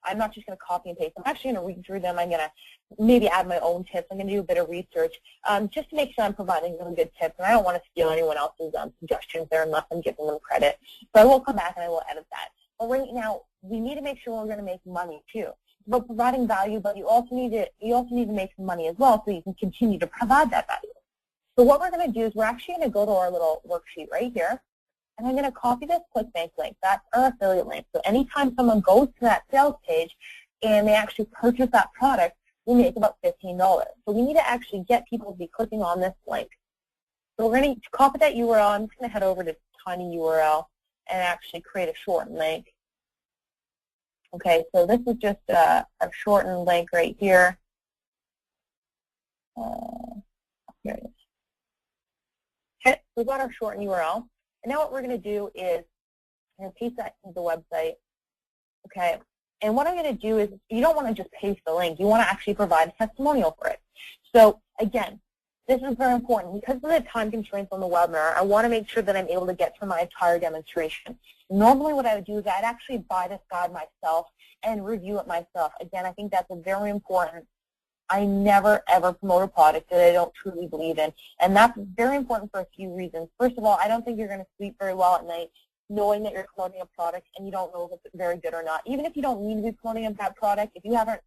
I'm not just going to copy and paste. I'm actually going to read through them. I'm going to maybe add my own tips. I'm going to do a bit of research just to make sure I'm providing really good tips. And I don't want to steal anyone else's suggestions there unless I'm giving them credit. So I will come back and I will edit that. But right now, we need to make sure we're going to make money too. But providing value, but you also need to make some money as well so you can continue to provide that value. So what we're going to do is we're actually going to go to our little worksheet right here. And I'm going to copy this ClickBank link. That's our affiliate link. So anytime someone goes to that sales page and they actually purchase that product, we make about $15. So we need to actually get people to be clicking on this link. So we're going to copy that URL. I'm just going to head over to tinyurl and actually create a shortened link. Okay, so this is just a shortened link right here. Here it is. Okay, so we've got our shortened URL. And now what we're going to do is I'm going to paste that into the website, okay? And what I'm going to do is you don't want to just paste the link. You want to actually provide a testimonial for it. So, again, this is very important. Because of the time constraints on the webinar, I want to make sure that I'm able to get through my entire demonstration. Normally what I would do is I'd actually buy this guide myself and review it myself. Again, I think that's a very important. I never, ever promote a product that I don't truly believe in. And that's very important for a few reasons. First of all, I don't think you're going to sleep very well at night knowing that you're promoting a product and you don't know if it's very good or not. Even if you don't need to be promoting that product, if you haven't,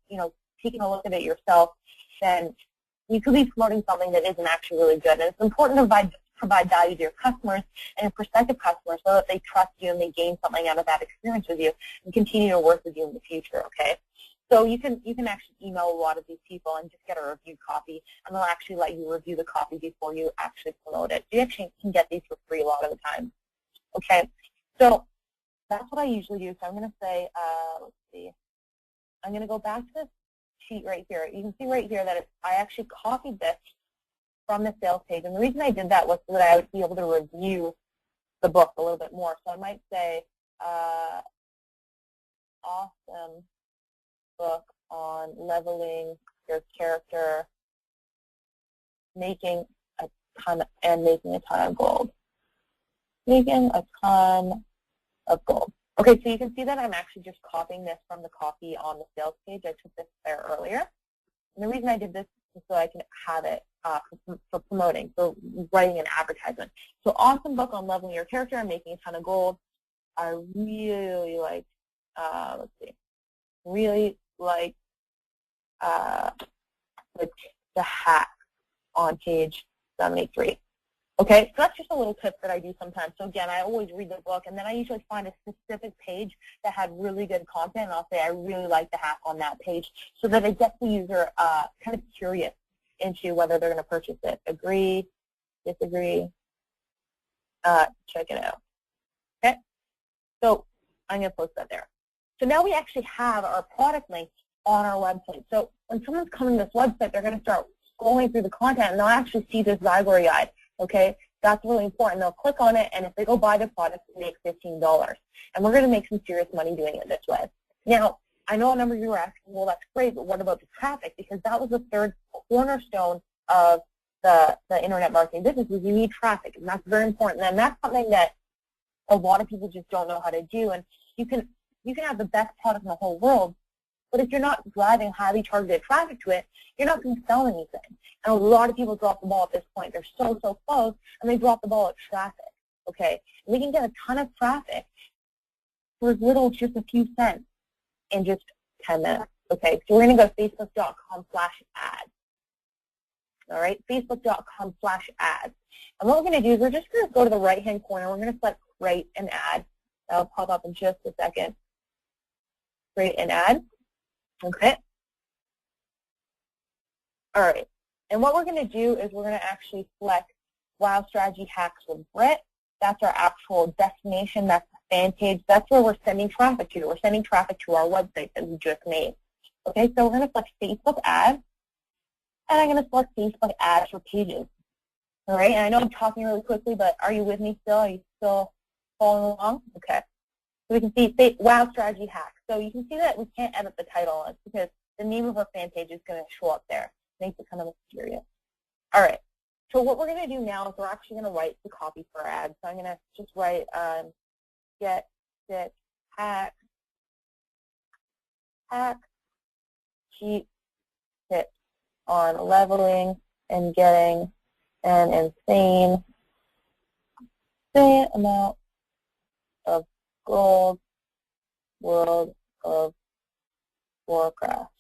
taken a look at it yourself, then you could be promoting something that isn't actually really good. And it's important to provide value to your customers and your prospective customers so that they trust you and they gain something out of that experience with you and continue to work with you in the future, okay? So you can actually email a lot of these people and just get a review copy, and they'll actually let you review the copy before you actually promote it. You actually can get these for free a lot of the time. Okay, so that's what I usually do. So I'm going to say, let's see, I'm going to go back to this sheet right here. You can see right here that I actually copied this from the sales page, and the reason I did that was so that I would be able to review the book a little bit more. So I might say, awesome book on leveling your character, making a ton of gold. Making a ton of gold. Okay, so you can see that I'm actually just copying this from the copy on the sales page. I took this there earlier. And the reason I did this is so I can have it for promoting, for writing an advertisement. So awesome book on leveling your character and making a ton of gold. I really like, let's see, really like the hack on page 73. Okay, so that's just a little tip that I do sometimes. So again, I always read the book, and then I usually find a specific page that had really good content, and I'll say I really like the hack on that page, so that it gets the user kind of curious into whether they're going to purchase it. Agree, disagree, check it out. Okay, so I'm going to post that there. So now we actually have our product link on our website. So when someone's coming to this website, they're going to start scrolling through the content, and they'll actually see this library guide. Okay, that's really important. They'll click on it, and if they go buy the product, they make $15. And we're going to make some serious money doing it this way. Now, I know a number of you are asking, well, that's great, but what about the traffic? Because that was the third cornerstone of the internet marketing business, is you need traffic, and that's very important. And that's something that a lot of people just don't know how to do. And you can have the best product in the whole world, but if you're not driving highly targeted traffic to it, you're not going to sell anything. And a lot of people drop the ball at this point. They're so close, and they drop the ball at traffic. Okay, and we can get a ton of traffic for as little as just a few cents in just 10 minutes. Okay, so we're going to go to facebook.com/ads. All right, facebook.com/ads. And what we're going to do is we're just going to go to the right-hand corner. We're going to select create an ad. That'll pop up in just a second. Create an ad. Okay. All right. And what we're going to do is we're going to actually select Wow Strategy Hacks with Brit. That's our actual destination. That's the fan page. That's where we're sending traffic to. We're sending traffic to our website that we just made. Okay, so we're going to select Facebook ads, and I'm going to select Facebook ads for pages. All right, and I know I'm talking really quickly, but are you with me still? Are you still following along? Okay. So we can see Wow Strategy Hacks. So you can see that we can't edit the title. It's because the name of our fan page is going to show up there. Makes it kind of mysterious. All right. So what we're going to do now is we're actually going to write the copy for our ad. So I'm going to just write get hack cheat tips on leveling and getting an insane amount of gold World of Warcraft.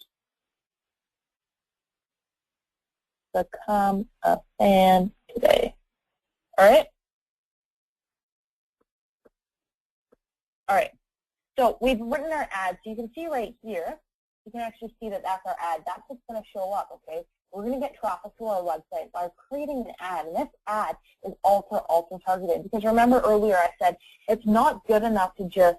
Become a fan today. All right? All right. So we've written our ad. So you can see right here, you can actually see that that's our ad. That's what's going to show up, okay? We're going to get traffic to our website by creating an ad. And this ad is ultra targeted. Because remember earlier I said it's not good enough to just,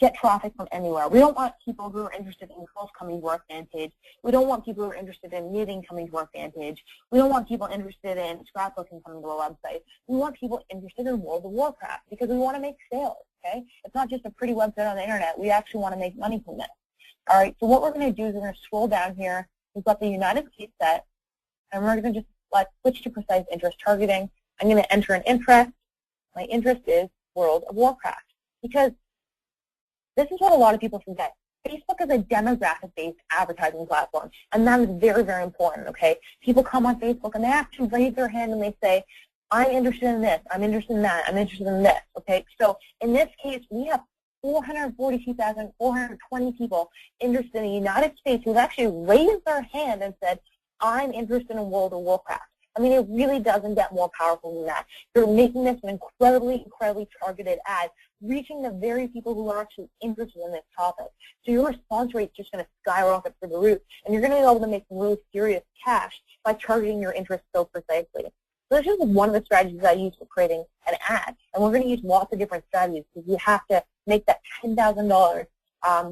get traffic from anywhere. We don't want people who are interested in girls coming to our fan page. We don't want people who are interested in knitting coming to our fan page. We don't want people interested in scrapbooking coming to our website. We want people interested in World of Warcraft because we want to make sales, okay? It's not just a pretty website on the internet. We actually want to make money from this. All right, so what we're going to do is we're going to scroll down here. We've got the United States set, and we're going to just switch to precise interest targeting. I'm going to enter an interest. My interest is World of Warcraft because this is what a lot of people forget. Facebook is a demographic-based advertising platform, and that is very, very important, okay? People come on Facebook, and they actually raise their hand, and they say, I'm interested in this, I'm interested in that, I'm interested in this, okay? So in this case, we have 442,420 people interested in the United States who have actually raised their hand and said, I'm interested in World of Warcraft. I mean, it really doesn't get more powerful than that. You're making this an incredibly targeted ad, reaching the very people who are actually interested in this topic. So your response rate is just going to skyrocket through the roof, and you're going to be able to make really serious cash by targeting your interest so precisely. So this is one of the strategies I use for creating an ad, and we're going to use lots of different strategies because you have to make that $10,000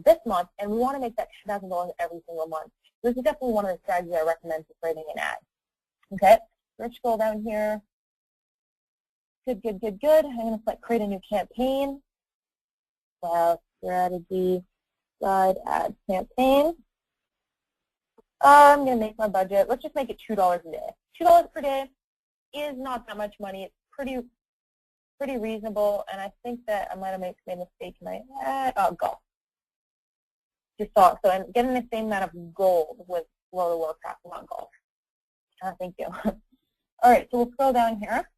this month, and we want to make that $10,000 every single month. So this is definitely one of the strategies I recommend for creating an ad. Okay, let's scroll down here. Good. I'm going to click create a new campaign. Well, strategy, slide, ad campaign. I'm going to make my budget. Let's just make it $2 a day. $2 per day is not that much money. It's pretty reasonable, and I think that I might have made a mistake tonight. Golf. Just saw it. So I'm getting the same amount of gold with World of Warcraft, not golf. Thank you. All right, so we'll scroll down here.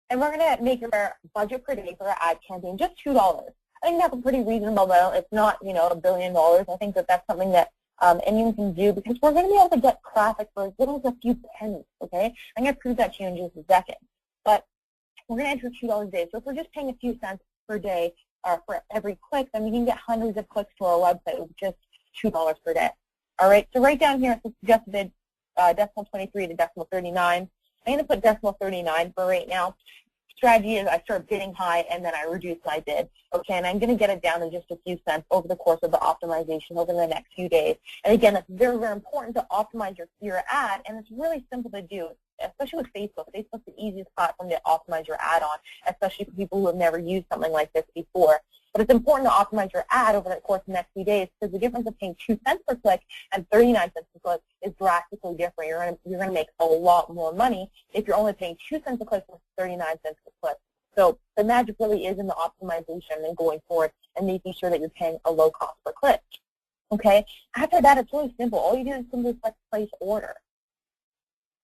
And we're going to make our budget per day for our ad campaign just $2. I think that's a pretty reasonable amount. It's not, $1 billion. I think that that's something that anyone can do because we're going to be able to get traffic for as little as a few pennies, okay? I'm going to prove that to you in just a second. But we're going to enter $2 a day. So if we're just paying a few cents per day for every click, then we can get hundreds of clicks to our website with just $2 per day. All right, so right down here it says suggested decimal 23 to decimal 39. I'm going to put decimal 39 for right now. Strategy is I start bidding high and then I reduce my bid. Okay, and I'm going to get it down to just a few cents over the course of the optimization over the next few days. And again, it's very, very important to optimize your ad, and it's really simple to do, especially with Facebook. Facebook's the easiest platform to optimize your ad on, especially for people who have never used something like this before. But it's important to optimize your ad over the course of the next few days because the difference of paying 2 cents per click and 39 cents per click is drastically different. You're going to make a lot more money if you're only paying 2 cents a click versus 39 cents per click. So the magic really is in the optimization and going forward and making sure that you're paying a low cost per click. Okay? After that, it's really simple. All you do is simply click place order.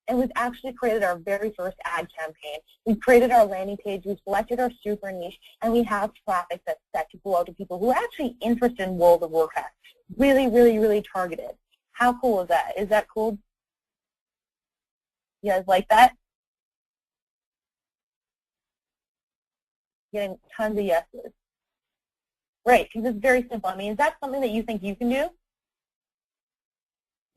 And we've actually created our very first ad campaign. We've created our landing page, we've selected our super niche, and we have traffic that's set to go out to people who are actually interested in World of Warcraft. Really, really, really targeted. How cool is that? Is that cool? You guys like that? Getting tons of yeses. Right, because it's very simple. I mean, is that something that you think you can do?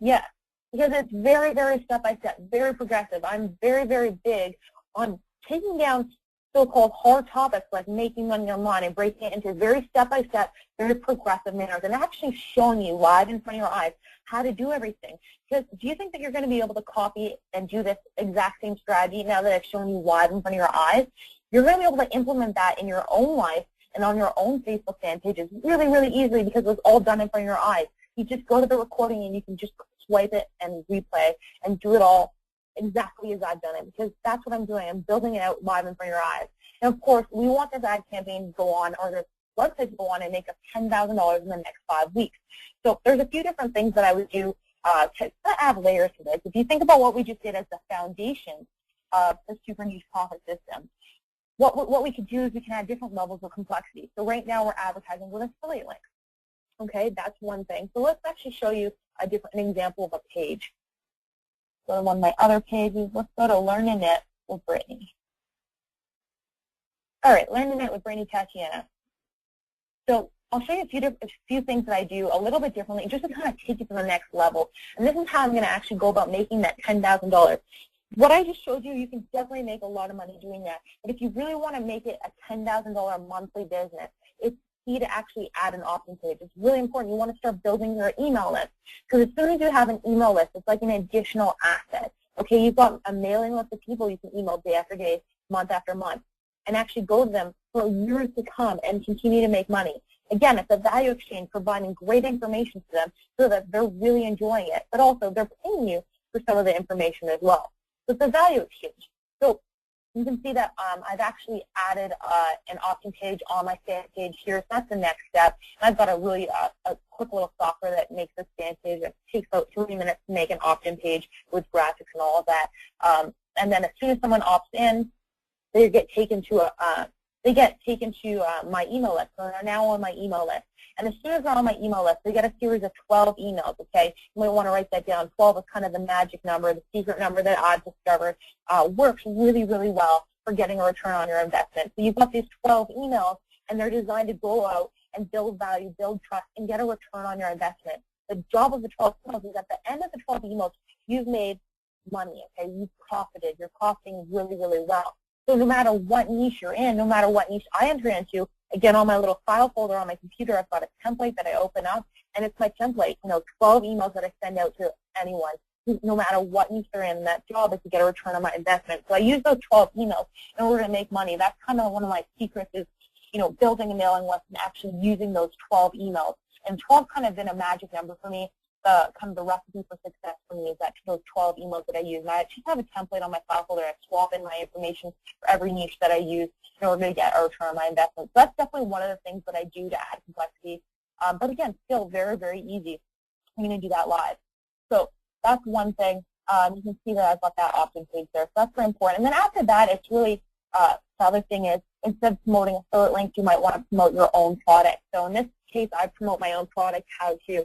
Yeah. Because it's very, very step-by-step, very progressive. I'm very, very big on taking down so-called hard topics like making money online and breaking it into very step-by-step, very progressive manners and actually showing you live in front of your eyes how to do everything. Because do you think that you're going to be able to copy and do this exact same strategy now that I've shown you live in front of your eyes? You're going to be able to implement that in your own life and on your own Facebook fan pages really, really easily because it's all done in front of your eyes. You just go to the recording and you can just swipe it and replay and do it all exactly as I've done it, because that's what I'm doing. I'm building it out live in front of your eyes. And of course, we want this ad campaign to go on, or this website to go on and make us $10,000 in the next 5 weeks. So there's a few different things that I would do to add layers to this. If you think about what we just did as the foundation of the super niche profit system, what we could do is we can add different levels of complexity. So right now we're advertising with affiliate links. Okay, that's one thing. So let's actually show you an example of a page. So one of my other pages, let's go to Learn to Knit with Brittany. All right, Learn to Knit with Brittany Tatiana. So I'll show you a few things that I do a little bit differently just to kind of take you to the next level. And this is how I'm going to actually go about making that $10,000. What I just showed you, you can definitely make a lot of money doing that. But if you really want to make it a $10,000 monthly business, it's key to actually add an opt-in page. It's really important. You want to start building your email list, because as soon as you have an email list, it's like an additional asset. Okay, you've got a mailing list of people you can email day after day, month after month, and actually go to them for years to come and continue to make money. Again, it's a value exchange, providing great information to them so that they're really enjoying it, but also they're paying you for some of the information as well. So it's a value exchange. So you can see that I've actually added an opt-in page on my stand page here. So that's the next step. And I've got a really a quick little software that makes a stand page. It takes about 3 minutes to make an opt-in page with graphics and all of that. And then as soon as someone opts in, they get taken to my email list. So they're now on my email list. And as soon as they're on my email list, they get a series of 12 emails, okay? You might want to write that down. 12 is kind of the magic number, the secret number that I've discovered works really, really well for getting a return on your investment. So you've got these 12 emails, and they're designed to go out and build value, build trust, and get a return on your investment. The job of the 12 emails is at the end of the 12 emails, you've made money, okay? You've profited. You're profiting really, really well. So no matter what niche you're in, no matter what niche I enter into, again, on my little file folder on my computer, I've got a template that I open up, and it's my template, 12 emails that I send out to anyone, no matter what niche they're in. That job is to get a return on my investment. So I use those 12 emails in order to make money. That's kind of one of my secrets is, building a mailing list and actually using those 12 emails. And 12 kind of been a magic number for me. Kind of the recipe for success for me is that those 12 emails that I use. And I just have a template on my file folder. I swap in my information for every niche that I use in order to get a return on my investment. So that's definitely one of the things that I do to add complexity. But again, still very, very easy. I'm going to do that live. So that's one thing. You can see that I've got that opt-in page there. So that's very important. And then after that, it's really, the other thing is, instead of promoting affiliate links, you might want to promote your own product. So in this case, I promote my own product, how to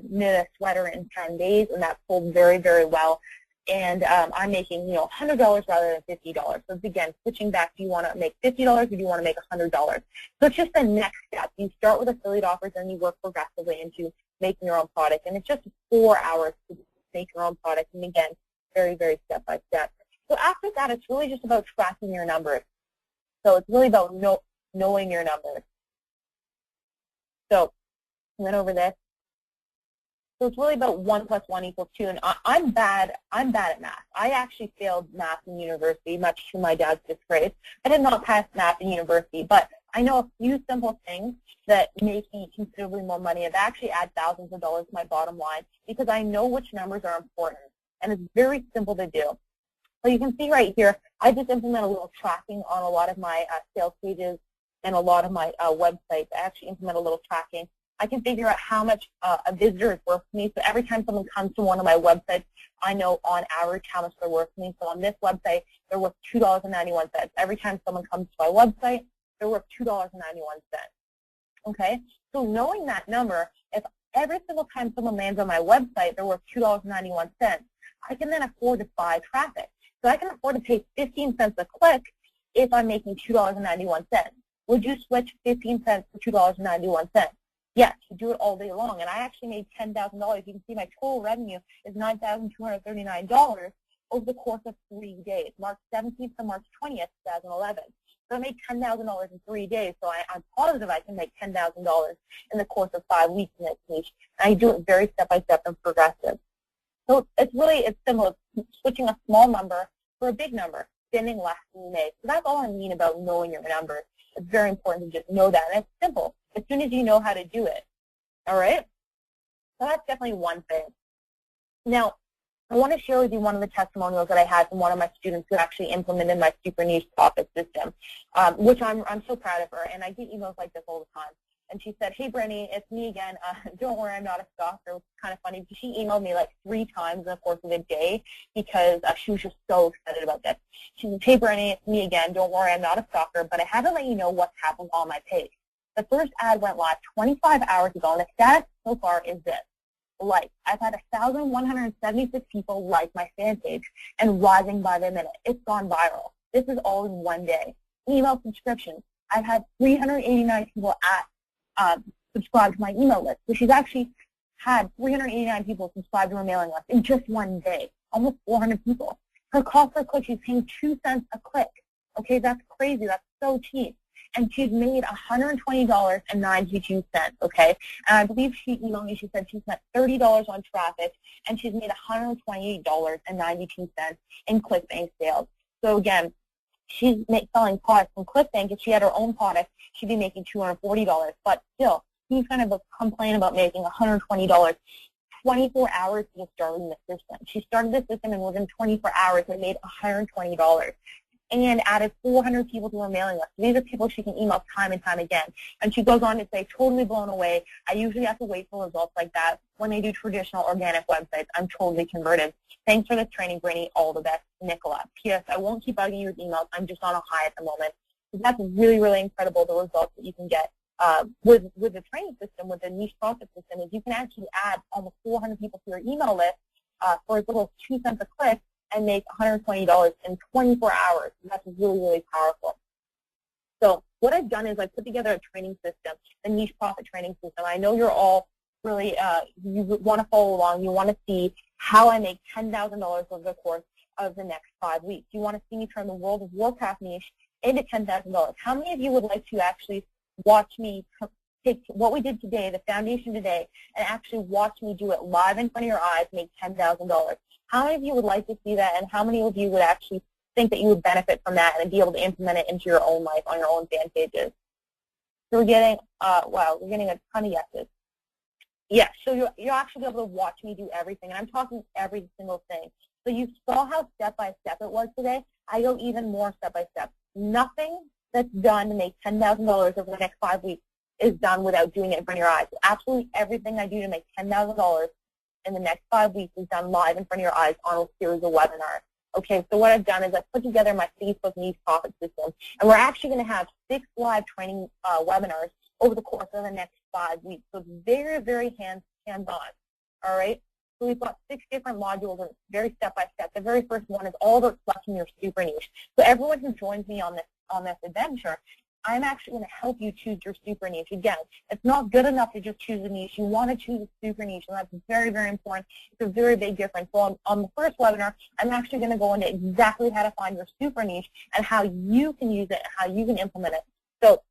knit a sweater in 10 days, and that sold very, very well. And I'm making, $100 rather than $50. So again, switching back, do you want to make $50 or do you want to make $100? So it's just the next step. You start with affiliate offers and you work progressively into making your own product. And it's just 4 hours to make your own product. And again, very, very step by step. So after that, it's really just about tracking your numbers. So it's really about knowing your numbers. So I went over this. So it's really about 1 + 1 = 2, and I'm bad at math. I actually failed math in university, much to my dad's disgrace. I did not pass math in university, but I know a few simple things that make me considerably more money. I've actually add thousands of dollars to my bottom line because I know which numbers are important, and it's very simple to do. So you can see right here, I just implement a little tracking on a lot of my sales pages and a lot of my websites. I actually implement a little tracking. I can figure out how much a visitor is worth to me. So every time someone comes to one of my websites, I know on average how much they're worth to me. So on this website, they're worth $2.91. Every time someone comes to my website, they're worth $2.91. Okay? So knowing that number, if every single time someone lands on my website, they're worth $2.91, I can then afford to buy traffic. So I can afford to pay 15 cents a click if I'm making $2.91. Would you switch 15 cents to $2.91? Yes, you do it all day long, and I actually made $10,000. You can see my total revenue is $9,239 over the course of 3 days, March 17th to March 20th, 2011. So I made $10,000 in 3 days, so I'm positive I can make $10,000 in the course of 5 weeks in this niche, and I do it very step-by-step and progressive. So it's simple. It's switching a small number for a big number, spending less than you make. So that's all I mean about knowing your numbers. It's very important to just know that, and it's simple as soon as you know how to do it. All right? So that's definitely one thing. Now, I want to share with you one of the testimonials that I had from one of my students who actually implemented my super niche profit system, which I'm so proud of her, and I get emails like this all the time. And she said, hey, Brittany, it's me again. Don't worry, I'm not a stalker. It was kind of funny because she emailed me like 3 times in the course of the day because she was just so excited about this. She said, hey, Brittany, it's me again. Don't worry, I'm not a stalker, but I have to let you know what's happened on my page. The first ad went live 25 hours ago, and the status so far is this. Like, I've had 1,176 people like my fan page and rising by the minute. It's gone viral. This is all in one day. Email subscriptions. I've had 389 people subscribe to my email list. So she's actually had 389 people subscribe to her mailing list in just one day, almost 400 people. Her cost per click, she's paying 2 cents a click. Okay, that's crazy. That's so cheap. And she's made $120.92, okay? And I believe she emailed me, she said she spent $30 on traffic, and she's made $128.92 in ClickBank sales. So again, she's selling products from ClickBank. If she had her own product, she'd be making $240. But still, who's going to complain about making $120? 24 hours to starting the system. She started the system, and within 24 hours, they made $120 and added 400 people to her mailing list. These are people she can email time and time again. And she goes on to say, totally blown away. I usually have to wait for results like that. When they do traditional organic websites, I'm totally converted. Thanks for this training, Brittany. All the best, Nicola. P.S. I won't keep bugging you with emails. I'm just on a high at the moment. So that's really, really incredible, the results that you can get with the training system, with the niche profit system, is you can actually add almost 400 people to your email list for as little as 2 cents a click and make $120 in 24 hours. That's really, really powerful. So what I've done is I've put together a training system, a niche profit training system. I know you're all really, you want to follow along. You want to see how I make $10,000 over the course of the next 5 weeks. You want to see me turn the World of Warcraft niche into $10,000. How many of you would like to actually watch me take what we did today, the foundation today, and actually watch me do it live in front of your eyes, make $10,000? How many of you would like to see that, and how many of you would actually think that you would benefit from that and be able to implement it into your own life on your own fan pages? So we're getting, wow, we're getting a ton of yeses. Yes, so you'll actually be able to watch me do everything, and I'm talking every single thing. So you saw how step-by-step it was today. I go even more step-by-step. Nothing that's done to make $10,000 over the next 5 weeks is done without doing it in front of your eyes. Absolutely everything I do to make $10,000 in the next 5 weeks is done live in front of your eyes on a series of webinars. Okay, so what I've done is I've put together my Facebook niche profit system, and we're actually going to have 6 live training webinars over the course of the next 5 weeks. So it's very, very hands-on, all right? So we've got 6 different modules, and it's very step-by-step. The very first one is all about selecting your super niche. So everyone who joins me on this adventure, I'm actually going to help you choose your super niche. Again, it's not good enough to just choose a niche. You want to choose a super niche, and that's very, very important. It's a very big difference. So on the first webinar, I'm actually going to go into exactly how to find your super niche and how you can use it and how you can implement it. So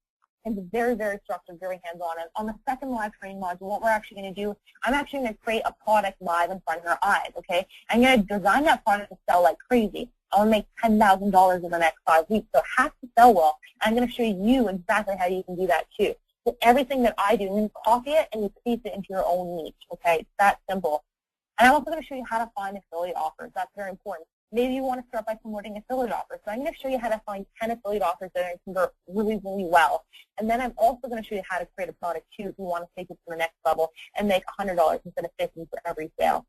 it's very, very structured, very hands-on. And on the second live training module, what we're actually going to do, I'm actually going to create a product live in front of your eyes, okay? I'm going to design that product to sell like crazy. I want to make $10,000 in the next 5 weeks, so it has to sell well. I'm going to show you exactly how you can do that too. So everything that I do, you copy it and you paste it into your own niche, okay? It's that simple. And I'm also going to show you how to find affiliate offers. That's very important. Maybe you want to start by promoting affiliate offers. So I'm going to show you how to find 10 affiliate offers that are convert really, really well. And then I'm also going to show you how to create a product too if you want to take it to the next level and make $100 instead of $50 for every sale.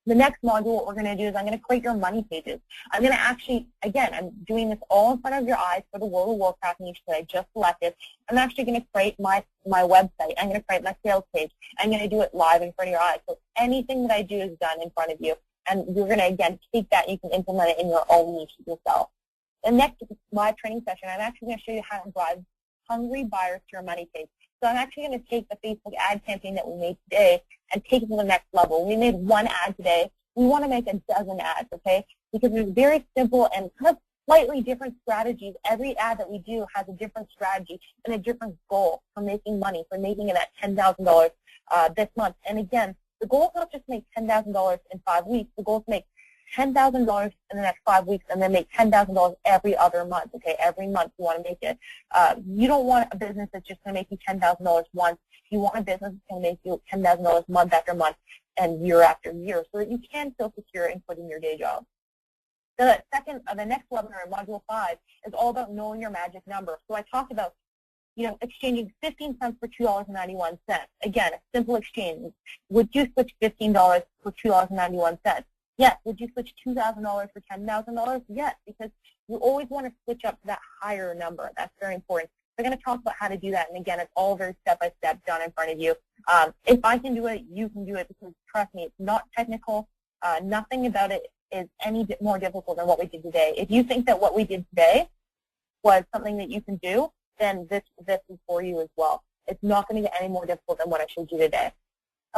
The next module, what we're going to do is I'm going to create your money pages. I'm going to actually, again, I'm doing this all in front of your eyes for the World of Warcraft niche that I just selected. I'm actually going to create my website. I'm going to create my sales page. I'm going to do it live in front of your eyes. So anything that I do is done in front of you. And you're going to, again, take that and you can implement it in your own niche yourself. The next live training session, I'm actually going to show you how to drive hungry buyers to your money page. So I'm actually going to take the Facebook ad campaign that we made today and take it to the next level. We made 1 ad today. We want to make a dozen ads, okay? Because there's very simple and kind of slightly different strategies. Every ad that we do has a different strategy and a different goal for making money, for making it at $10,000 this month. And again, the goal is not just to make $10,000 in 5 weeks. The goal is to make $10,000 in the next 5 weeks and then make $10,000 every other month, okay? Every month you want to make it. You don't want a business that's just going to make you $10,000 once. You want a business that's going to make you $10,000 month after month. and year after year so that you can feel secure in quitting your day job. The next webinar, Module 5, is all about knowing your magic number. So I talked about, exchanging 15 cents for $2.91. Again, a simple exchange. Would you switch $15 for $2.91? Yes. Would you switch $2,000 for $10,000? Yes, because you always want to switch up to that higher number. That's very important. We're going to talk about how to do that, and again, it's all very step-by-step done in front of you. If I can do it, you can do it, because trust me, it's not technical. Nothing about it is any more difficult than what we did today. If you think that what we did today was something that you can do, then this is for you as well. It's not going to get any more difficult than what I showed you today.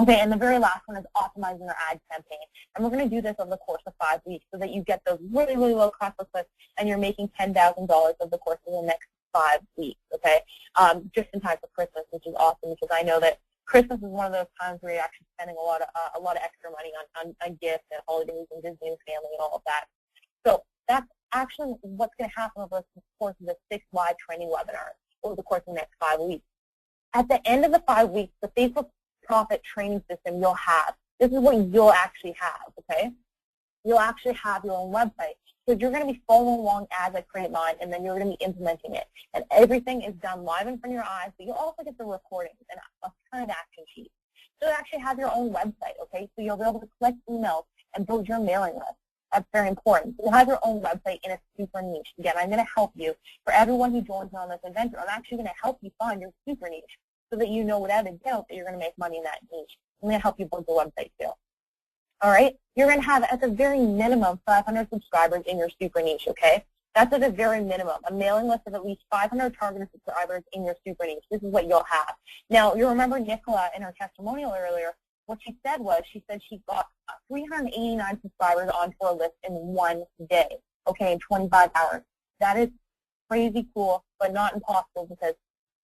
Okay, and the very last one is optimizing your ad campaign. And we're going to do this over the course of 5 weeks so that you get those really, really low cost per click, and you're making $10,000 over the course of the next 5 weeks, okay? Just in time for Christmas, which is awesome, because I know that Christmas is one of those times where you're actually spending a lot of extra money on gifts and holidays and visiting family and all of that. So that's actually what's going to happen over the course of the 6 live training webinars over the course of the next 5 weeks. At the end of the 5 weeks, the Facebook Profit training system you'll have, this is what you'll actually have, okay? You'll actually have your own website. So you're going to be following along as I create mine, and then you're going to be implementing it. And everything is done live in front of your eyes, but you'll also get the recordings and a ton of action sheets. So you'll actually have your own website, okay? So you'll be able to collect emails and build your mailing list. That's very important. So you'll have your own website in a super niche. Again, I'm going to help you. For everyone who joins me on this adventure, I'm actually going to help you find your super niche so that you know without a doubt that you're going to make money in that niche. I'm going to help you build the website too. All right? You're going to have, at the very minimum, 500 subscribers in your super niche, okay? That's at the very minimum, a mailing list of at least 500 targeted subscribers in your super niche. This is what you'll have. Now, you remember Nicola in her testimonial earlier, what she said was, she said she got 389 subscribers onto her list in 1 day, okay, in 25 hours. That is crazy cool, but not impossible, because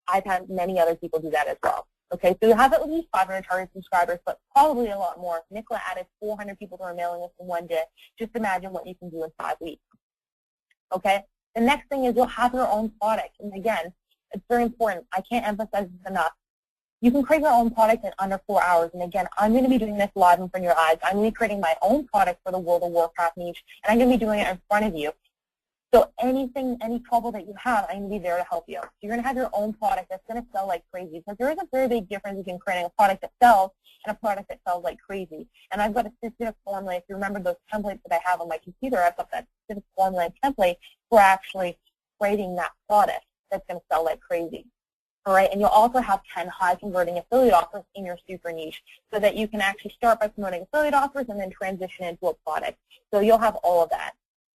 I've had many other people do that as well. Okay, so you have at least 500 target subscribers, but probably a lot more. Nicola added 400 people to her mailing list in 1 day. Just imagine what you can do in 5 weeks. Okay, the next thing is you'll have your own product. And again, it's very important. I can't emphasize this enough. You can create your own product in under 4 hours. And again, I'm going to be doing this live in front of your eyes. I'm going to be creating my own product for the World of Warcraft niche, and I'm going to be doing it in front of you. So anything, any trouble that you have, I'm going to be there to help you. So you're going to have your own product that's going to sell like crazy, because there is a very big difference between creating a product that sells and a product that sells like crazy. And I've got a specific formula. If you remember those templates that I have on my computer, I've got that specific formula and template for actually creating that product that's going to sell like crazy. All right, and you'll also have 10 high-converting affiliate offers in your super niche so that you can actually start by promoting affiliate offers and then transition into a product. So you'll have all of that.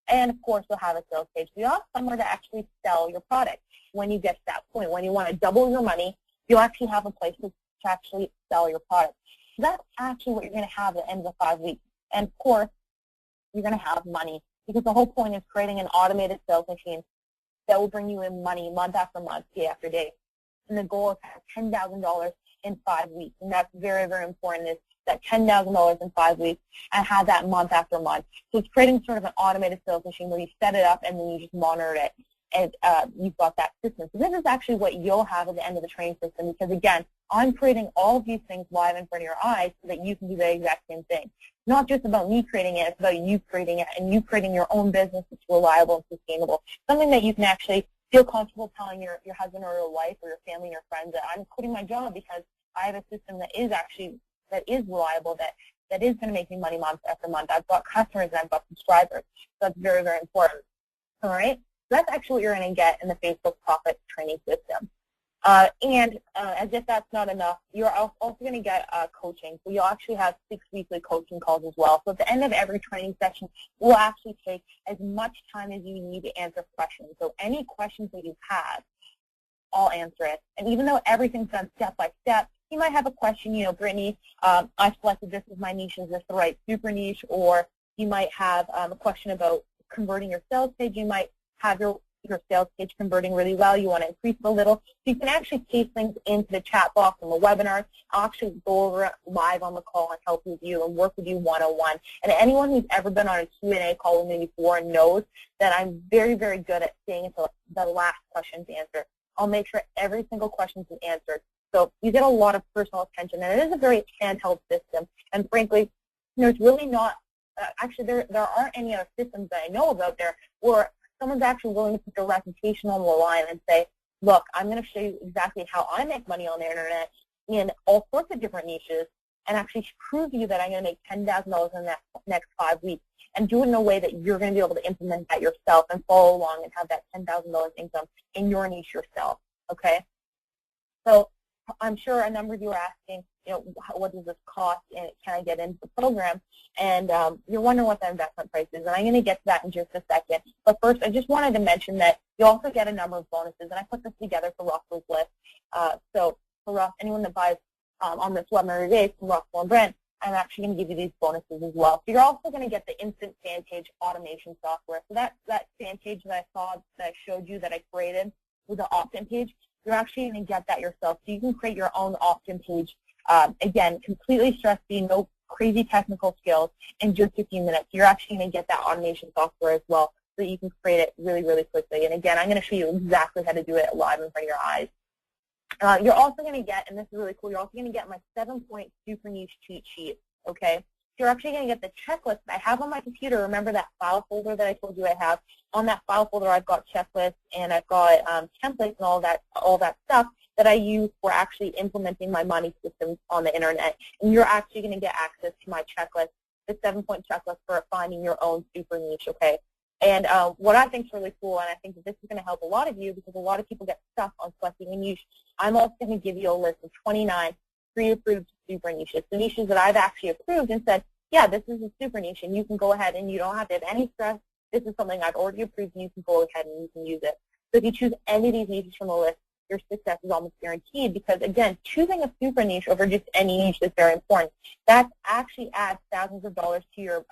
And, of course, you'll have a sales page. So you'll have somewhere to actually sell your product when you get to that point. When you want to double your money, you'll actually have a place to actually sell your product. So that's actually what you're going to have at the end of the 5 weeks. And, of course, you're going to have money, because the whole point is creating an automated sales machine that will bring you in money month after month, day after day. And the goal is to have $10,000 in 5 weeks. And that's very, very important, is that $10,000 in 5 weeks and have that month after month. So it's creating sort of an automated sales machine where you set it up and then you just monitor it, and you've got that system. So this is actually what you'll have at the end of the training system, because, again, I'm creating all of these things live in front of your eyes so that you can do the exact same thing. It's not just about me creating it, it's about you creating it, and you creating your own business that's reliable and sustainable, something that you can actually feel comfortable telling your husband or your wife or your family and your friends that I'm quitting my job because I have a system that is actually reliable, that is going to make me money month after month. I've got customers and I've got subscribers. So that's very, very important. All right? So that's actually what you're going to get in the Facebook Profit training system. And as if that's not enough, you're also going to get coaching. So you'll actually have 6 weekly coaching calls as well. So at the end of every training session, we'll actually take as much time as you need to answer questions. So any questions that you have, I'll answer it. And even though everything's done step by step, you might have a question, Brittany, I selected this as my niche, is this the right super niche? Or you might have a question about converting your sales page. You might have your sales page converting really well. You want to increase it a little. So you can actually paste things into the chat box in the webinar. I'll actually go over it live on the call and help with you and work with you one-on-one. And anyone who's ever been on a Q&A call with me before knows that I'm very, very good at staying until the last question's answered. I'll make sure every single question is answered. So you get a lot of personal attention, and it is a very handheld system. And frankly, there's really not, actually there aren't any other systems that I know about there where someone's actually willing to put their reputation on the line and say, look, I'm going to show you exactly how I make money on the internet in all sorts of different niches, and actually prove to you that I'm going to make $10,000 in the next 5 weeks, and do it in a way that you're going to be able to implement that yourself and follow along and have that $10,000 income in your niche yourself, okay? So I'm sure a number of you are asking, what does this cost and can I get into the program? And you're wondering what the investment price is, and I'm going to get to that in just a second. But first, I just wanted to mention that you also get a number of bonuses, and I put this together for Russell's list. So for Russ, anyone that buys on this webinar today from Russell and Brent, I'm actually going to give you these bonuses as well. So you're also going to get the instant fan page automation software. So that fan page that I showed you that I created with the opt-in page, you're actually going to get that yourself. So you can create your own opt-in page. Again, completely stress-free, no crazy technical skills, in just a few minutes. You're actually going to get that automation software as well, so that you can create it really, really quickly. And again, I'm going to show you exactly how to do it live in front of your eyes. You're also going to get, and this is really cool, you're also going to get my 7-point super niche cheat sheet, okay? So you're actually going to get the checklist that I have on my computer. Remember that file folder that I told you I have? On that file folder, I've got checklists, and I've got templates and all that stuff that I use for actually implementing my money systems on the internet. And you're actually going to get access to my checklist, the 7-point checklist for finding your own super niche, okay? And what I think is really cool, and I think that this is going to help a lot of you because a lot of people get stuck on selecting a niche, I'm also going to give you a list of 29 pre-approved super niches, the niches that I've actually approved and said, yeah, this is a super niche, and you can go ahead and you don't have to have any stress. This is something I've already approved, and you can go ahead and you can use it. So if you choose any of these niches from the list, your success is almost guaranteed because, again, choosing a super niche over just any niche is very important. That actually adds thousands of dollars to your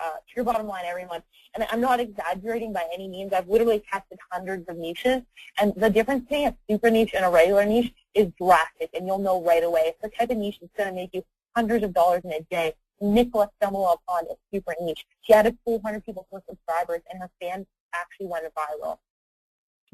bottom line every month. And I'm not exaggerating by any means. I've literally tested hundreds of niches, and the difference between a super niche and a regular niche is drastic, and you'll know right away. It's the type of niche that's going to make you hundreds of dollars in a day. Nicola stumbled upon a super niche. She added 400 people to her subscribers, and her fans actually went viral.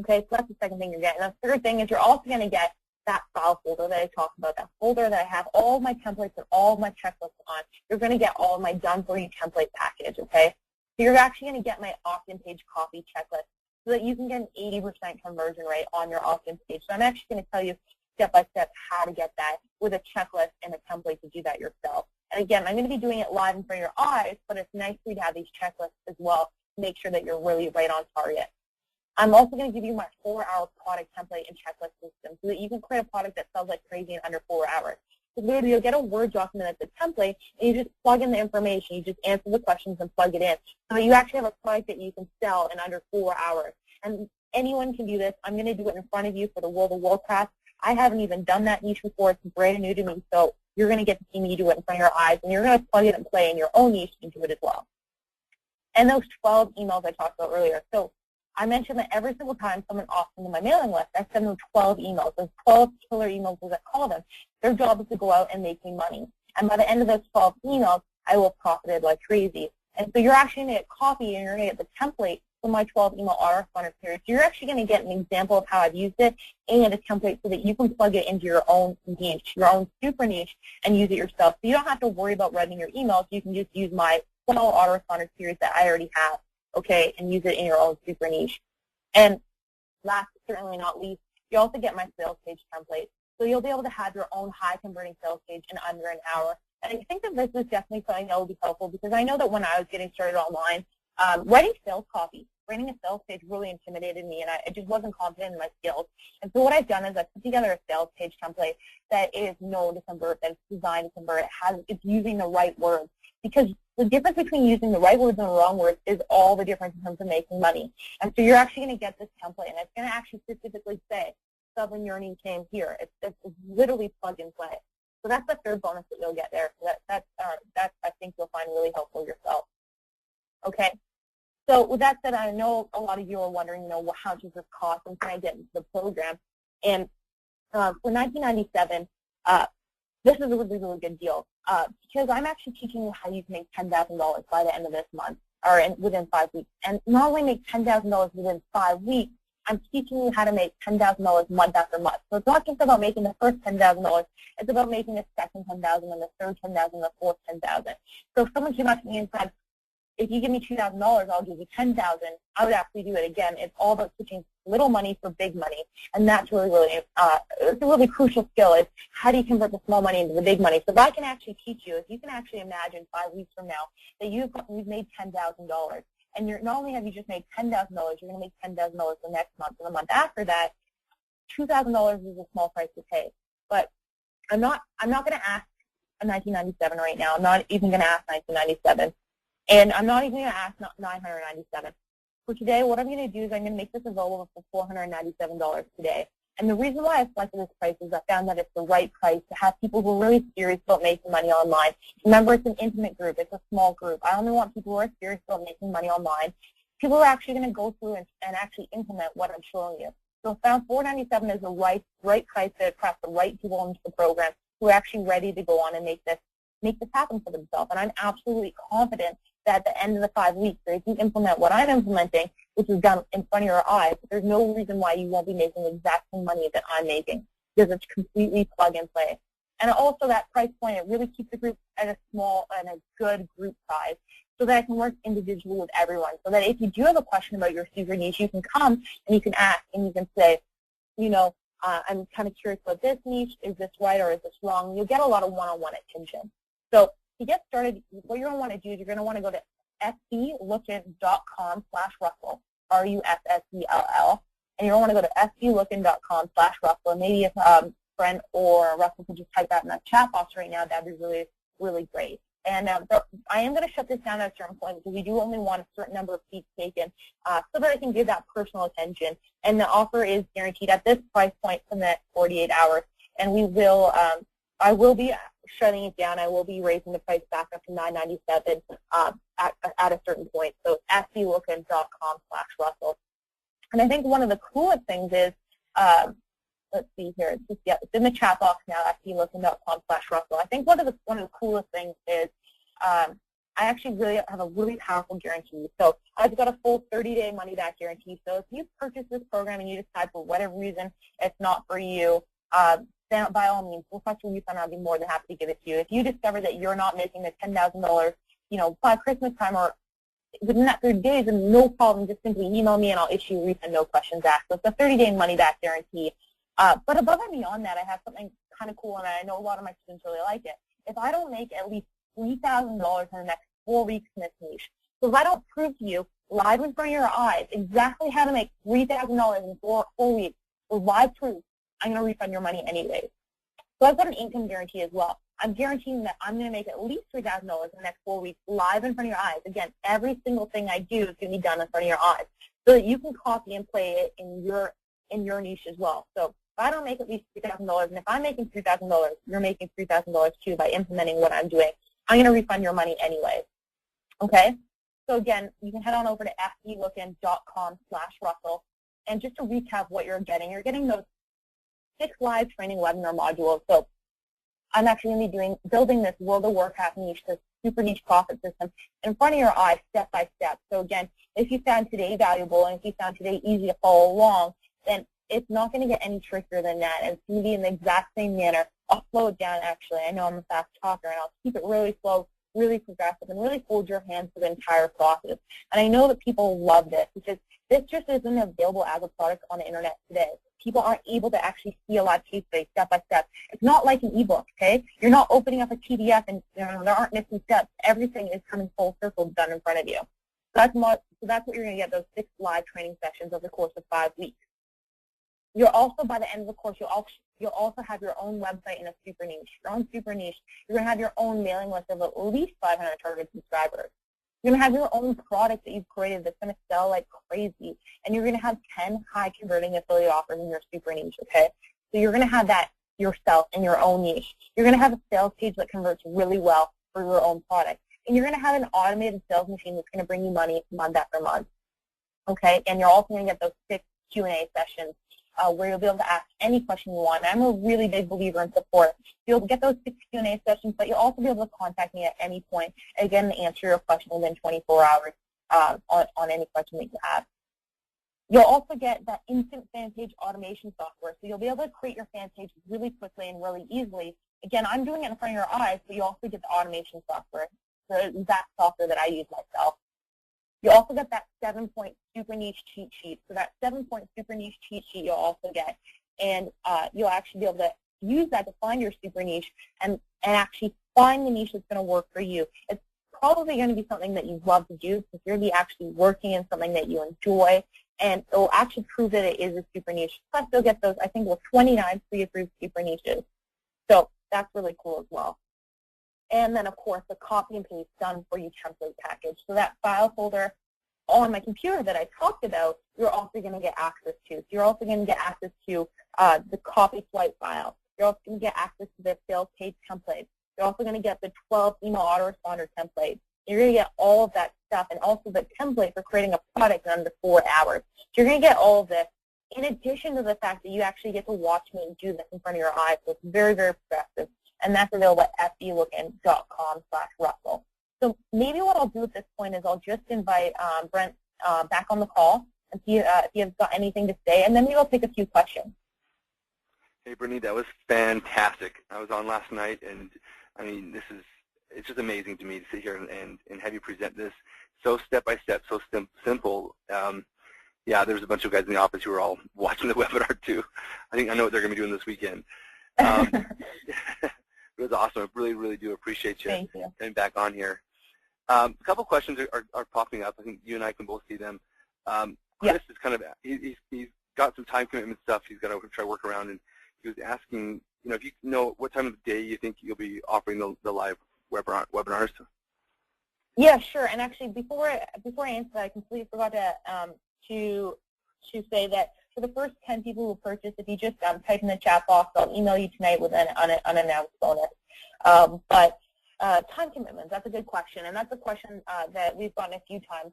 Okay, so that's the second thing you're getting. And the third thing is you're also going to get that file folder that I talked about, that folder that I have all of my templates and all of my checklists on. You're going to get all of my done-for-you template package, okay? So you're actually going to get my opt-in page copy checklist so that you can get an 80% conversion rate on your opt-in page. So I'm actually going to tell you step-by-step how to get that with a checklist and a template to do that yourself. And again, I'm going to be doing it live in front of your eyes, but it's nice for you to have these checklists as well to make sure that you're really right on target. I'm also going to give you my 4-hour product template and checklist system so that you can create a product that sells like crazy in under 4 hours. So literally, you'll get a Word document that's a template, and you just plug in the information. You just answer the questions and plug it in so that you actually have a product that you can sell in under 4 hours. And anyone can do this. I'm going to do it in front of you for the World of Warcraft. I haven't even done that niche before. It's brand new to me, so you're going to get to see me do it in front of your eyes, and you're going to plug it and play in your own niche and do it as well. And those 12 emails I talked about earlier. So I mentioned that every single time someone opts into my mailing list, I send them 12 emails. Those 12 killer emails, as I call them, their job is to go out and make me money. And by the end of those 12 emails, I will have profited like crazy. And so you're actually going to get copy, and you're going to get the template for my 12 email autoresponder series. So you're actually going to get an example of how I've used it and a template so that you can plug it into your own niche, your own super niche, and use it yourself. So you don't have to worry about writing your emails. You can just use my 12 autoresponder series that I already have, okay, and use it in your own super niche. And last but certainly not least, you also get my sales page template. So you'll be able to have your own high-converting sales page in under an hour. And I think that this is definitely something that will be helpful because I know that when I was getting started online, writing sales copy, writing a sales page really intimidated me, and I just wasn't confident in my skills. And so what I've done is I've put together a sales page template that is known to convert, that is designed to convert. It's using the right words. Because the difference between using the right words and the wrong words is all the difference in terms of making money. And so you're actually going to get this template, and it's going to actually specifically say, Southern Yearning came here. It's literally plug and play. So that's the third bonus that you'll get there. So that I think you'll find really helpful yourself. Okay. So with that said, I know a lot of you are wondering, how much does this cost and can I get into the program? And for $19.97, this is a really, really good deal because I'm actually teaching you how you can make $10,000 by the end of this month or within 5 weeks. And not only make $10,000 within 5 weeks, I'm teaching you how to make $10,000 month after month. So it's not just about making the first $10,000. It's about making the second $10,000 and the third $10,000 and the fourth $10,000. So if someone came up to me and said, if you give me $2,000, I'll give you $10,000, I would actually do it again. It's all about switching little money for big money, and that's really, really, it's a really crucial skill. Is how do you convert the small money into the big money? So if I can actually teach you, if you can actually imagine 5 weeks from now that you've made $10,000, and not only have you just made $10,000, you're going to make $10,000 the next month, and the month after that, $2,000 is a small price to pay. But I'm not going to ask a 1997 right now. I'm not even going to ask 1997. And I'm not even going to ask $997. For today, what I'm going to do is I'm going to make this available for $497 today. And the reason why I selected this price is I found that it's the right price to have people who are really serious about making money online. Remember, it's an intimate group. It's a small group. I only want people who are serious about making money online. People who are actually going to go through and actually implement what I'm showing you. So I found $497 is the right price to attract the right people into the program who are actually ready to go on and make this happen for themselves. And I'm absolutely confident that at the end of the 5 weeks, if you implement what I'm implementing, which is done in front of your eyes, there's no reason why you won't be making the exact same money that I'm making, because it's completely plug and play. And also that price point, it really keeps the group at a small and a good group size so that I can work individually with everyone. So that if you do have a question about your super niche, you can come and you can ask and you can say, you know, I'm kind of curious about this niche. Is this right or is this wrong? You'll get a lot of one-on-one attention. So to get started, what you're going to want to do is you're going to want to go to sys00tem.com/Russell, RUSSELL, and you're going to want to go to sys00tem.com/Russell, and maybe if a friend or Russell could just type that in the chat box right now, that'd be really, really great. And I am going to shut this down at a certain point because we do only want a certain number of seats taken so that I can give that personal attention. And the offer is guaranteed at this price point for the next 48 hours, and we will, I will be shutting it down. I will be raising the price back up to $997 at a certain point. So sys00tem.com/Russell. And I think one of the coolest things is, let's see here, it's in the chat box now, sys00tem.com/Russell. I think one of the coolest things is I actually really have a really powerful guarantee. So I've got a full 30-day money-back guarantee. So if you purchase this program and you decide for whatever reason it's not for you, then by all means, we'll touch your refund. I'll be more than happy to give it to you. If you discover that you're not making the $10,000, you know, by Christmas time or within that 30 days, then no problem. Just simply email me and I'll issue a refund, no questions asked. So it's a 30-day money-back guarantee. But above and beyond that, I have something kind of cool, and I know a lot of my students really like it. If I don't make at least $3,000 in the next 4 weeks in this niche, so if I don't prove to you live in front of your eyes exactly how to make $3,000 in 4 weeks with live proof, I'm going to refund your money anyways. So I've got an income guarantee as well. I'm guaranteeing that I'm going to make at least $3,000 in the next 4 weeks live in front of your eyes. Again, every single thing I do is going to be done in front of your eyes so that you can copy and play it in your niche as well. So if I don't make at least $3,000, and if I'm making $3,000, you're making $3,000 too by implementing what I'm doing, I'm going to refund your money anyway. Okay? So again, you can head on over to sys00tem.com/Russell. And just to recap what you're getting those 6 live training webinar modules. So I'm actually going to be building this World of Warcraft niche, this super niche profit system in front of your eyes step by step. So again, if you found today valuable and if you found today easy to follow along, then it's not going to get any trickier than that. And it's going to be in the exact same manner. I'll slow it down actually. I know I'm a fast talker, and I'll keep it really slow, really progressive, and really hold your hand for the entire process. And I know that people love this because this just isn't available as a product on the internet today. People aren't able to actually see a live case study step by step. It's not like an ebook, okay? You're not opening up a PDF and there aren't missing steps. Everything is coming full circle done in front of you. So that's what you're going to get, those 6 live training sessions over the course of 5 weeks. You're also, by the end of the course, you'll also have your own website in a super niche. Your own super niche. You're going to have your own mailing list of at least 500 target subscribers. You're going to have your own product that you've created that's going to sell like crazy. And you're going to have 10 high-converting affiliate offers in your super niche, okay? So you're going to have that yourself in your own niche. You're going to have a sales page that converts really well for your own product. And you're going to have an automated sales machine that's going to bring you money month after month, okay? And you're also going to get those 6 Q&A sessions where you'll be able to ask any question you want. I'm a really big believer in support. You'll get those 6 Q&A sessions, but you'll also be able to contact me at any point, again, and answer your question within 24 hours on any question that you have. You'll also get that instant fan page automation software. So you'll be able to create your fan page really quickly and really easily. Again, I'm doing it in front of your eyes, but you also get the automation software, the exact software that I use myself. You also get that 7-point super niche cheat sheet. So that 7-point super niche cheat sheet you'll also get. And you'll actually be able to use that to find your super niche and actually find the niche that's going to work for you. It's probably going to be something that you love to do because you're going to be actually working in something that you enjoy, and it will actually prove that it is a super niche. Plus, you'll get those, I think, with 29 pre-approved super niches. So that's really cool as well. And then, of course, the copy and paste done for you template package. So that file folder on my computer that I talked about, you're also going to get access to. So you're also going to get access to the copy flight file. You're also going to get access to the sales page template. You're also going to get the 12 email autoresponder template. You're going to get all of that stuff and also the template for creating a product in under 4 hours. So you're going to get all of this in addition to the fact that you actually get to watch me do this in front of your eyes. So it's very, very progressive. And that's available at fblookin.com/Russell. So maybe what I'll do at this point is I'll just invite Brent back on the call and see if he has got anything to say, and then maybe I'll take a few questions. Hey, Brittany, that was fantastic. I was on last night, and I mean, it's just amazing to me to sit here and have you present this so step-by-step, so simple. Yeah, there's a bunch of guys in the office who are all watching the webinar, too. I know what they're going to be doing this weekend. It was awesome. I really, really do appreciate you coming back on here. A couple questions are popping up. I think you and I can both see them. Chris is kind of, he's got some time commitment stuff he's got to try to work around, and he was asking, if you know what time of the day you think you'll be offering the live webinars. Yeah, sure. And actually, before I answer that, I completely forgot to say that for the first 10 people who purchase, if you just type in the chat box, I'll email you tonight with an unannounced bonus. But time commitments, that's a good question, and that's a question that we've gotten a few times.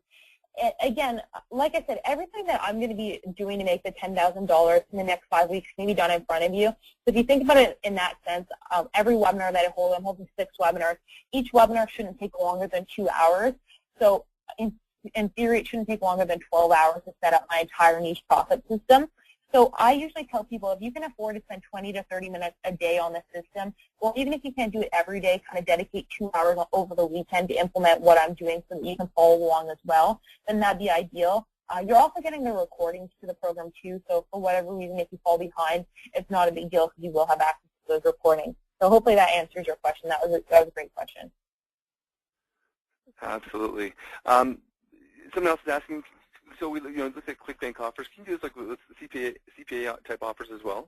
Again, like I said, everything that I'm going to be doing to make the $10,000 in the next 5 weeks can be done in front of you. So if you think about it in that sense, every webinar that I hold, I'm holding 6 webinars. Each webinar shouldn't take longer than 2 hours. So in theory, it shouldn't take longer than 12 hours to set up my entire niche profit system. So I usually tell people, if you can afford to spend 20 to 30 minutes a day on the system, or even if you can't do it every day, kind of dedicate 2 hours over the weekend to implement what I'm doing so that you can follow along as well, then that'd be ideal. You're also getting the recordings to the program too, so for whatever reason, if you fall behind, it's not a big deal because you will have access to those recordings. So hopefully that answers your question. That was a great question. Absolutely. Someone else is asking, so we look at ClickBank offers. Can you do this with CPA type offers as well?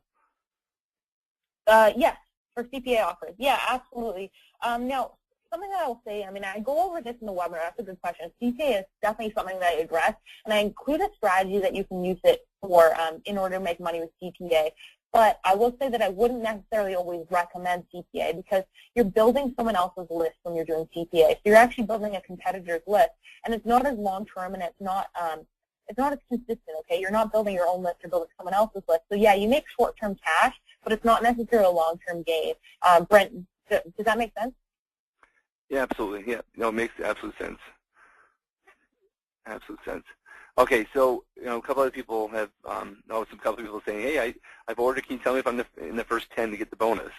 Yes, for CPA offers. Yeah, absolutely. Now, something that I will say, I go over this in the webinar. That's a good question. CPA is definitely something that I address, and I include a strategy that you can use it for in order to make money with CPA. But I will say that I wouldn't necessarily always recommend CPA because you're building someone else's list when you're doing CPA. So you're actually building a competitor's list, and it's not as long-term, and it's not as consistent, okay? You're not building your own list, you're building someone else's list. So yeah, you make short-term cash, but it's not necessarily a long-term gain. Brent, does that make sense? Yeah, absolutely. Yeah, no, it makes absolute sense. Absolute sense. Okay, so a couple other people have, some couple of people saying, hey, I've ordered. Can you tell me if I'm in the first 10 to get the bonus?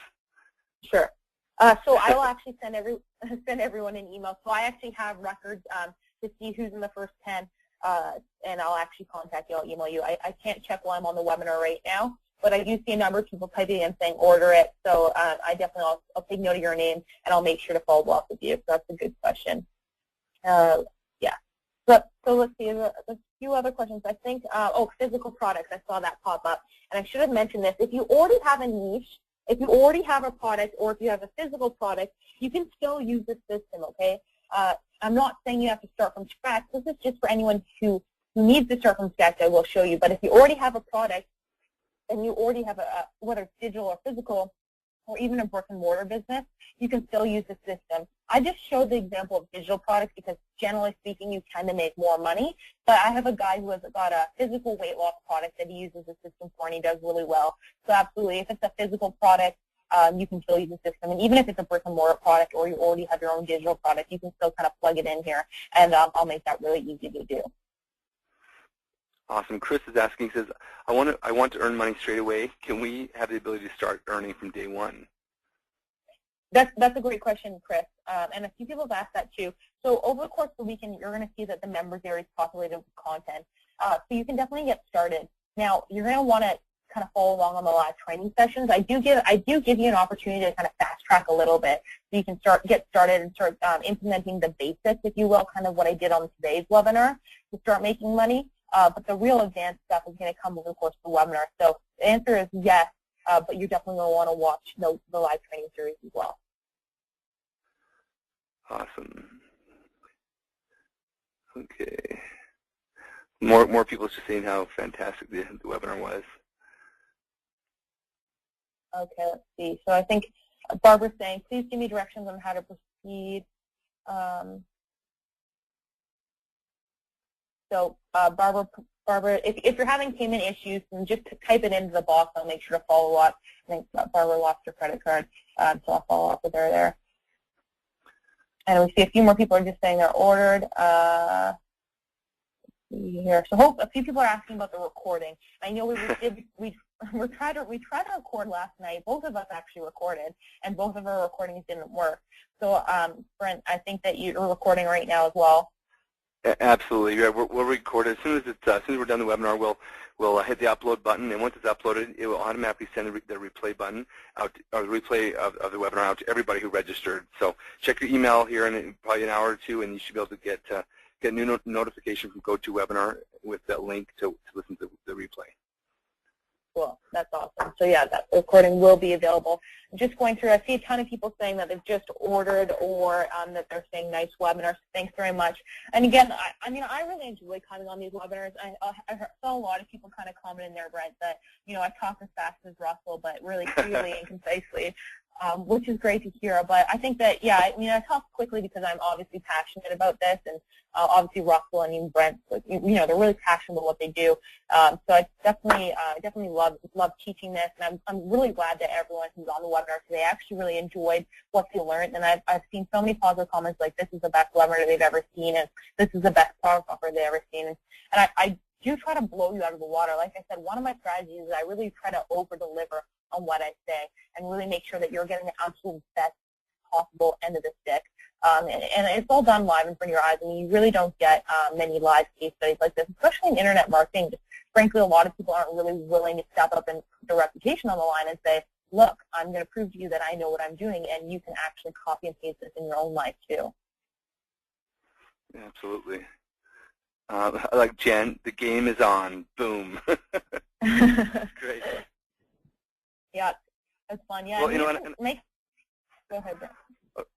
Sure. So I will actually send everyone an email. So I actually have records to see who's in the first 10, and I'll actually contact you. I'll email you. I can't check while I'm on the webinar right now, but I do see a number of people typing in saying order it. So I definitely I'll take note of your name, and I'll make sure to follow up with you. So that's a good question. Yeah. So let's see. There's a few other questions. I think, physical products. I saw that pop up. And I should have mentioned this. If you already have a niche, if you already have a product, or if you have a physical product, you can still use this system, okay? I'm not saying you have to start from scratch. This is just for anyone who needs to start from scratch. I will show you. But if you already have a product, and you already have whether it's digital or physical, or even a brick-and-mortar business, you can still use the system. I just showed the example of digital products because, generally speaking, you tend to make more money. But I have a guy who has got a physical weight loss product that he uses the system for, and he does really well. So absolutely, if it's a physical product, you can still use the system. And even if it's a brick-and-mortar product or you already have your own digital product, you can still kind of plug it in here, and I'll make that really easy to do. Awesome. Chris is asking, he says, I want to earn money straight away. Can we have the ability to start earning from day one? That's a great question, Chris. And a few people have asked that too. So over the course of the weekend, you're going to see that the members area is populated with content. So you can definitely get started. Now, you're going to want to kind of follow along on the live training sessions. I do give you an opportunity to kind of fast track a little bit, so you can get started and start implementing the basics, if you will, kind of what I did on today's webinar to start making money. But the real advanced stuff is going to come over the course of the webinar. So the answer is yes, but you're definitely going to want to watch the live training series as well. Awesome. Okay. More people just saying how fantastic the webinar was. Okay, let's see. So I think Barbara's saying, please give me directions on how to proceed. So Barbara, if you're having payment issues, then just type it into the box. I'll make sure to follow up. I think Barbara lost her credit card, so I'll follow up with her there. And we see a few more people are just saying they're ordered. Let's see here. So a few people are asking about the recording. I know we tried to record last night. Both of us actually recorded, and both of our recordings didn't work. So Brent, I think that you're recording right now as well. Absolutely. Yeah, we'll record it. As soon as we're done the webinar, we'll hit the upload button, and once it's uploaded, it will automatically send the replay button out, or the replay of the webinar out to everybody who registered. So check your email here in probably an hour or two, and you should be able to get new notification from GoToWebinar with that link to listen to the replay. Cool. That's awesome. So yeah, that recording will be available. I'm just going through, I see a ton of people saying that they've just ordered, or that they're saying nice webinars. Thanks very much. And again, I mean, I really enjoy coming on these webinars. I saw a lot of people kind of comment in there, Brent, that, I talk as fast as Russell, but really clearly and concisely, which is great to hear. But I think that, yeah, I mean, I talk quickly because I'm obviously passionate about this, and obviously Russell and even Brent, they're really passionate about what they do. So I definitely love teaching this, and I'm really glad that everyone who's on the webinar today actually really enjoyed what they learned. And I've seen so many positive comments like, this is the best webinar they've ever seen, and this is the best product offer they've ever seen. And I do try to blow you out of the water. Like I said, one of my strategies is I really try to over-deliver on what I say and really make sure that you're getting the absolute best possible end of the stick. And it's all done live in front of your eyes. I mean, you really don't get many live case studies like this, especially in internet marketing. Frankly, a lot of people aren't really willing to step up and put their reputation on the line and say, look, I'm going to prove to you that I know what I'm doing, and you can actually copy and paste this in your own life too. Absolutely. Like Jen, the game is on. Boom. That's great. Yeah, that's fun. Yeah. Well, Go ahead, Brent.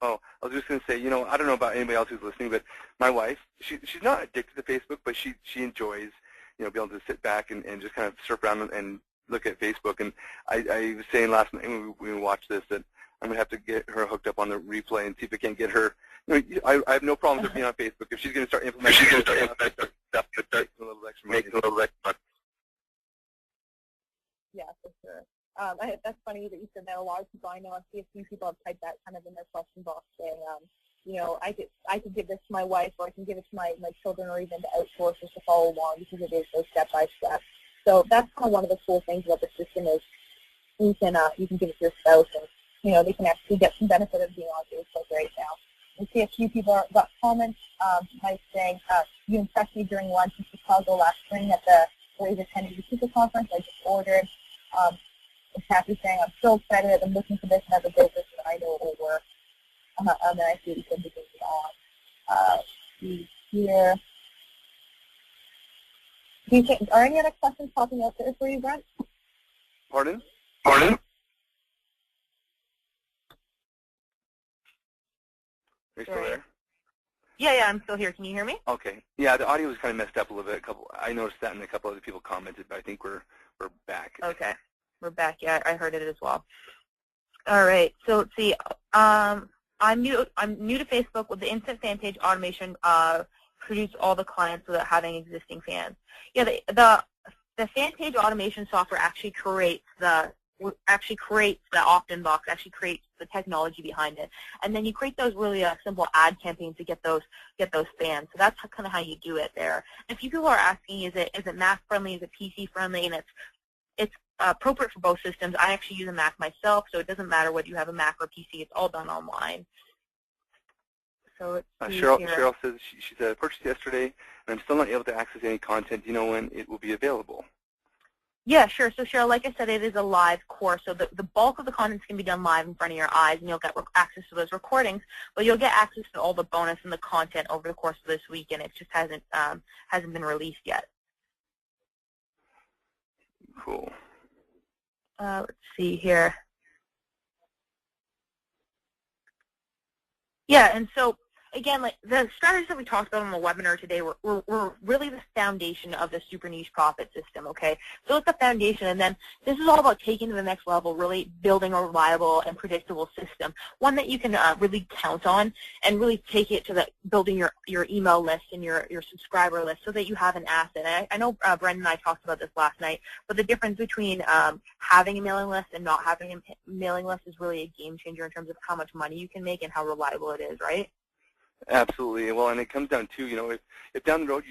Oh, I was just going to say, I don't know about anybody else who's listening, but my wife, she's not addicted to Facebook, but she enjoys, being able to sit back and just kind of surf around and look at Facebook. And I was saying last night when we watched this that I'm going to have to get her hooked up on the replay and see if I can get her. I have no problems with being on Facebook. If she's going to start implementing stuff, a little extra money. Yeah, for sure. That's funny that you said that. A lot of people I know, I see a few people have typed that kind of in their question box saying, I could give this to my wife, or I can give it to my children, or even to outsource just to follow along, because it is so step by step. So that's kind of one of the cool things about the system is you can give it to your spouse, and they can actually get some benefit of being on Facebook right now. We see a few people got comments by saying, you impressed me during lunch in Chicago last spring at the Blazer 1080 conference. I just ordered. Kathy saying, I'm so excited. I've been looking for this and other business, and I know it will work. And then I see you can begin on. Here. Are any other questions popping up there for you, Brent? Pardon? Pardon? Are you still there? Yeah, I'm still here. Can you hear me? Okay. Yeah, the audio was kind of messed up a little bit. I noticed that, and a couple other people commented, but I think we're back. Okay. We're back. Yeah, I heard it as well. All right. So let's see. I'm new to Facebook. With the instant fan page automation, produce all the clients without having existing fans. Yeah, the fan page automation software actually creates the actually creates the opt-in box, actually creates the technology behind it, and then you create those really simple ad campaigns to get those fans. So that's kind of how you do it there. And a few people are asking, is it Mac friendly, is it PC friendly? And it's appropriate for both systems. I actually use a Mac myself, so it doesn't matter whether you have a Mac or PC. It's all done online. So Cheryl says she said, I purchased yesterday, and I'm still not able to access any content. Do you know when it will be available? Yeah, sure. So, Cheryl, like I said, it is a live course. So the bulk of the content can be done live in front of your eyes, and you'll get access to those recordings. But you'll get access to all the bonus and the content over the course of this week, and it just hasn't been released yet. Cool. Let's see here. Yeah, and so again, like the strategies that we talked about on the webinar today were really the foundation of the super niche profit system, okay? So it's the foundation, and then this is all about taking to the next level, really building a reliable and predictable system, one that you can really count on, and really take it to building your email list and your subscriber list so that you have an asset. And I know Brendan and I talked about this last night, but the difference between having a mailing list and not having a mailing list is really a game changer in terms of how much money you can make and how reliable it is, right? Absolutely. Well, and it comes down to, if down the road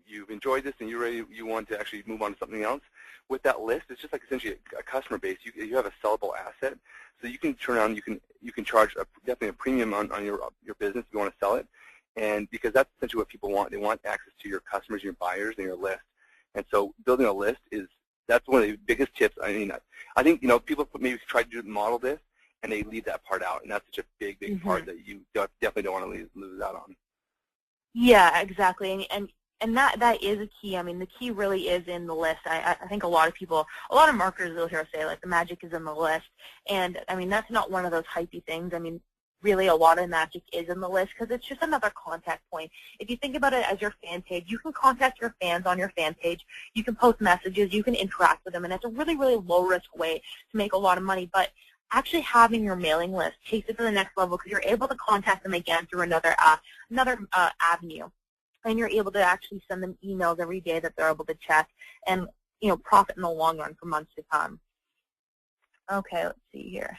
you've enjoyed this and you want to actually move on to something else, with that list, it's just like essentially a customer base. You have a sellable asset, so you can turn around, you can charge definitely a premium on your business if you want to sell it, and because that's essentially what people want. They want access to your customers, your buyers, and your list. And so building a list that's one of the biggest tips. I mean, I think people maybe try to model this, and they leave that part out, and that's such a big part that you definitely don't want to lose out on. Yeah, exactly, and that is a key. I mean, the key really is in the list. I think a lot of marketers will hear say, like, the magic is in the list, and I mean, that's not one of those hypey things. I mean, really a lot of magic is in the list because it's just another contact point. If you think about it as your fan page, you can contact your fans on your fan page, you can post messages, you can interact with them, and it's a really, really low-risk way to make a lot of money. But actually having your mailing list takes it to the next level because you're able to contact them again through another avenue, and you're able to actually send them emails every day that they're able to check and profit in the long run for months to come. Okay, let's see here.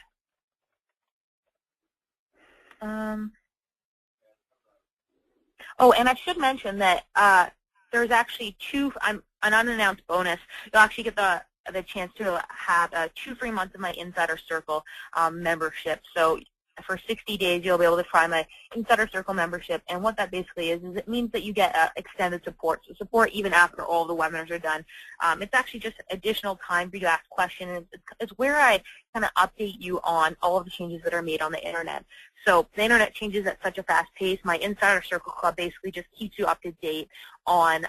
Oh, and I should mention that there's actually an unannounced bonus. You'll actually get the chance to have 2 free months of my Insider Circle membership. So for 60 days, you'll be able to try my Insider Circle membership. And what that basically is it means that you get extended support, so support even after all the webinars are done. It's actually just additional time for you to ask questions. It's where I kind of update you on all of the changes that are made on the Internet. So the Internet changes at such a fast pace. My Insider Circle Club basically just keeps you up to date on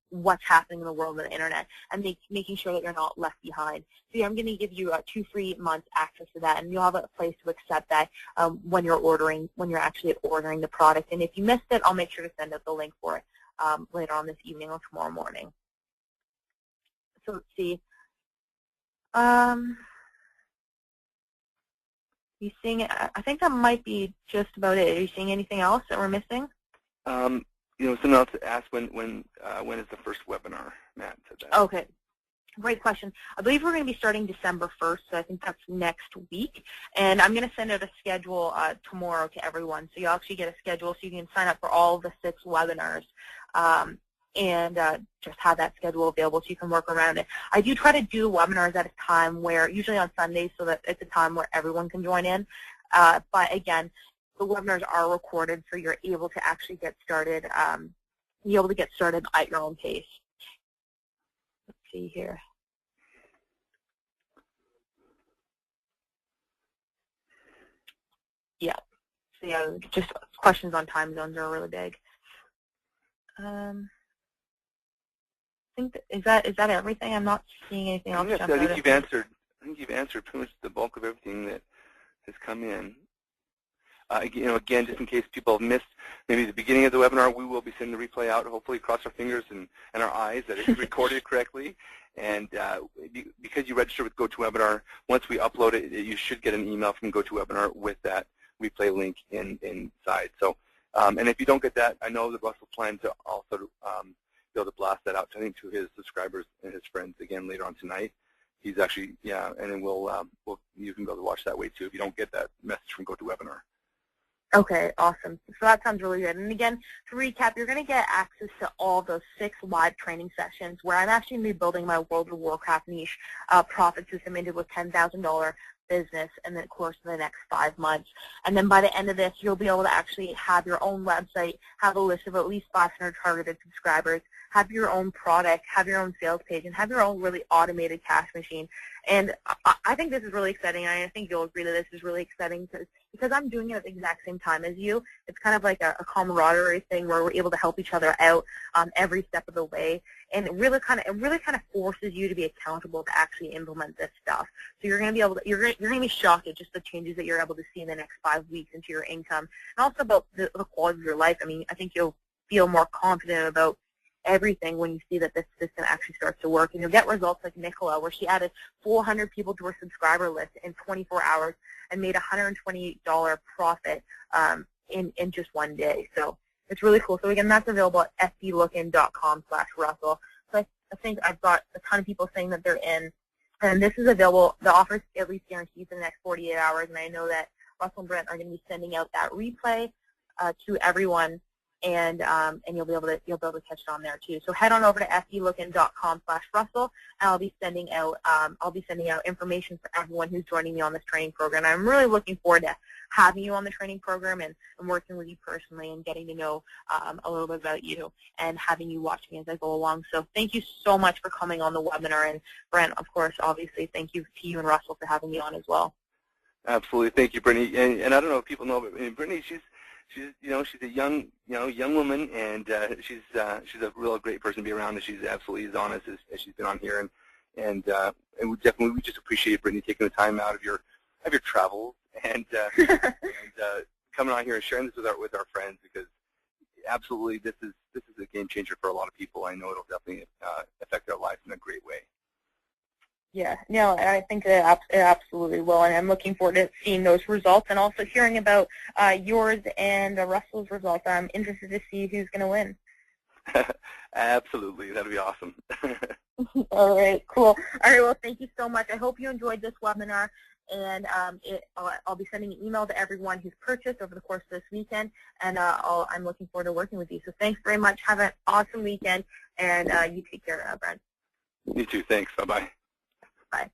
what's happening in the world of the Internet and making sure that you're not left behind. So yeah, I'm going to give you 2 free months access to that, and you'll have a place to accept that when you're actually ordering the product. And if you missed it, I'll make sure to send out the link for it later on this evening or tomorrow morning. So let's see. You seeing it? I think that might be just about it. Are you seeing anything else that we're missing? Someone else asked when is the first webinar? Matt said that. Okay, great question. I believe we're going to be starting December 1st, so I think that's next week. And I'm going to send out a schedule tomorrow to everyone. So you'll actually get a schedule so you can sign up for all the 6 webinars and just have that schedule available so you can work around it. I do try to do webinars at a time where, usually on Sundays, so that it's a time where everyone can join in. But again, the webinars are recorded, so you're able to actually get started. You're able to get started at your own pace. Let's see here. Yeah. So yeah, just questions on time zones are really big. I think is that everything? I'm not seeing anything else. I think you've answered. I think you've answered pretty much the bulk of everything that has come in. Again, just in case people have missed maybe the beginning of the webinar, we will be sending the replay out. Hopefully, cross our fingers and our eyes that it's recorded correctly. And because you register with GoToWebinar, once we upload it, you should get an email from GoToWebinar with that replay link inside. So, and if you don't get that, I know that Russell plans to also be able to blast that out, I think, to his subscribers and his friends again later on tonight. he's actually, yeah, and then you can go to watch that way too if you don't get that message from GoToWebinar. Okay, awesome. So that sounds really good. And again, to recap, you're going to get access to all those 6 live training sessions where I'm actually going to be building my World of Warcraft niche profit system into a $10,000 business in the course of the next 5 months. And then by the end of this, you'll be able to actually have your own website, have a list of at least 500 targeted subscribers, have your own product, have your own sales page, and have your own really automated cash machine. And I think this is really exciting, and I think you'll agree that this is really exciting because I'm doing it at the exact same time as you. It's kind of like a camaraderie thing where we're able to help each other out every step of the way, and it really kind of forces you to be accountable to actually implement this stuff. So you're going to be able to you're going to be shocked at just the changes that you're able to see in the next 5 weeks into your income, and also about the quality of your life. I mean, I think you'll feel more confident about everything when you see that this system actually starts to work. And you'll get results like Nicola, where she added 400 people to her subscriber list in 24 hours and made $128 profit in just 1 day. So it's really cool. So again, that's available at sylookin.com/Russell. So I think I've got a ton of people saying that they're in. And this is available, the offer is at least guaranteed for the next 48 hours. And I know that Russell and Brent are going to be sending out that replay to everyone. And you'll be able to catch it on there too. So head on over to sylookin.com/Russell, and I'll be sending out information for everyone who's joining me on this training program. I'm really looking forward to having you on the training program and working with you personally and getting to know a little bit about you and having you watch me as I go along. So thank you so much for coming on the webinar, and Brent, of course, obviously, thank you to you and Russell for having me on as well. Absolutely, thank you, Brittany. And I don't know if people know, but Brittany, she's a young woman, and she's a real great person to be around, and she's absolutely as honest as she's been on here, and we just appreciate Brittany taking the time out of your travels and coming on here and sharing this with our friends, because absolutely this is a game changer for a lot of people. I know it'll definitely affect their life in a great way. Yeah, no, I think it absolutely will, and I'm looking forward to seeing those results and also hearing about yours and Russell's results. I'm interested to see who's going to win. Absolutely, that'll be awesome. All right, cool. All right, well, thank you so much. I hope you enjoyed this webinar, and I'll be sending an email to everyone who's purchased over the course of this weekend, and I'm looking forward to working with you. So thanks very much. Have an awesome weekend, and you take care, Brent. You too. Thanks. Bye-bye. Bye.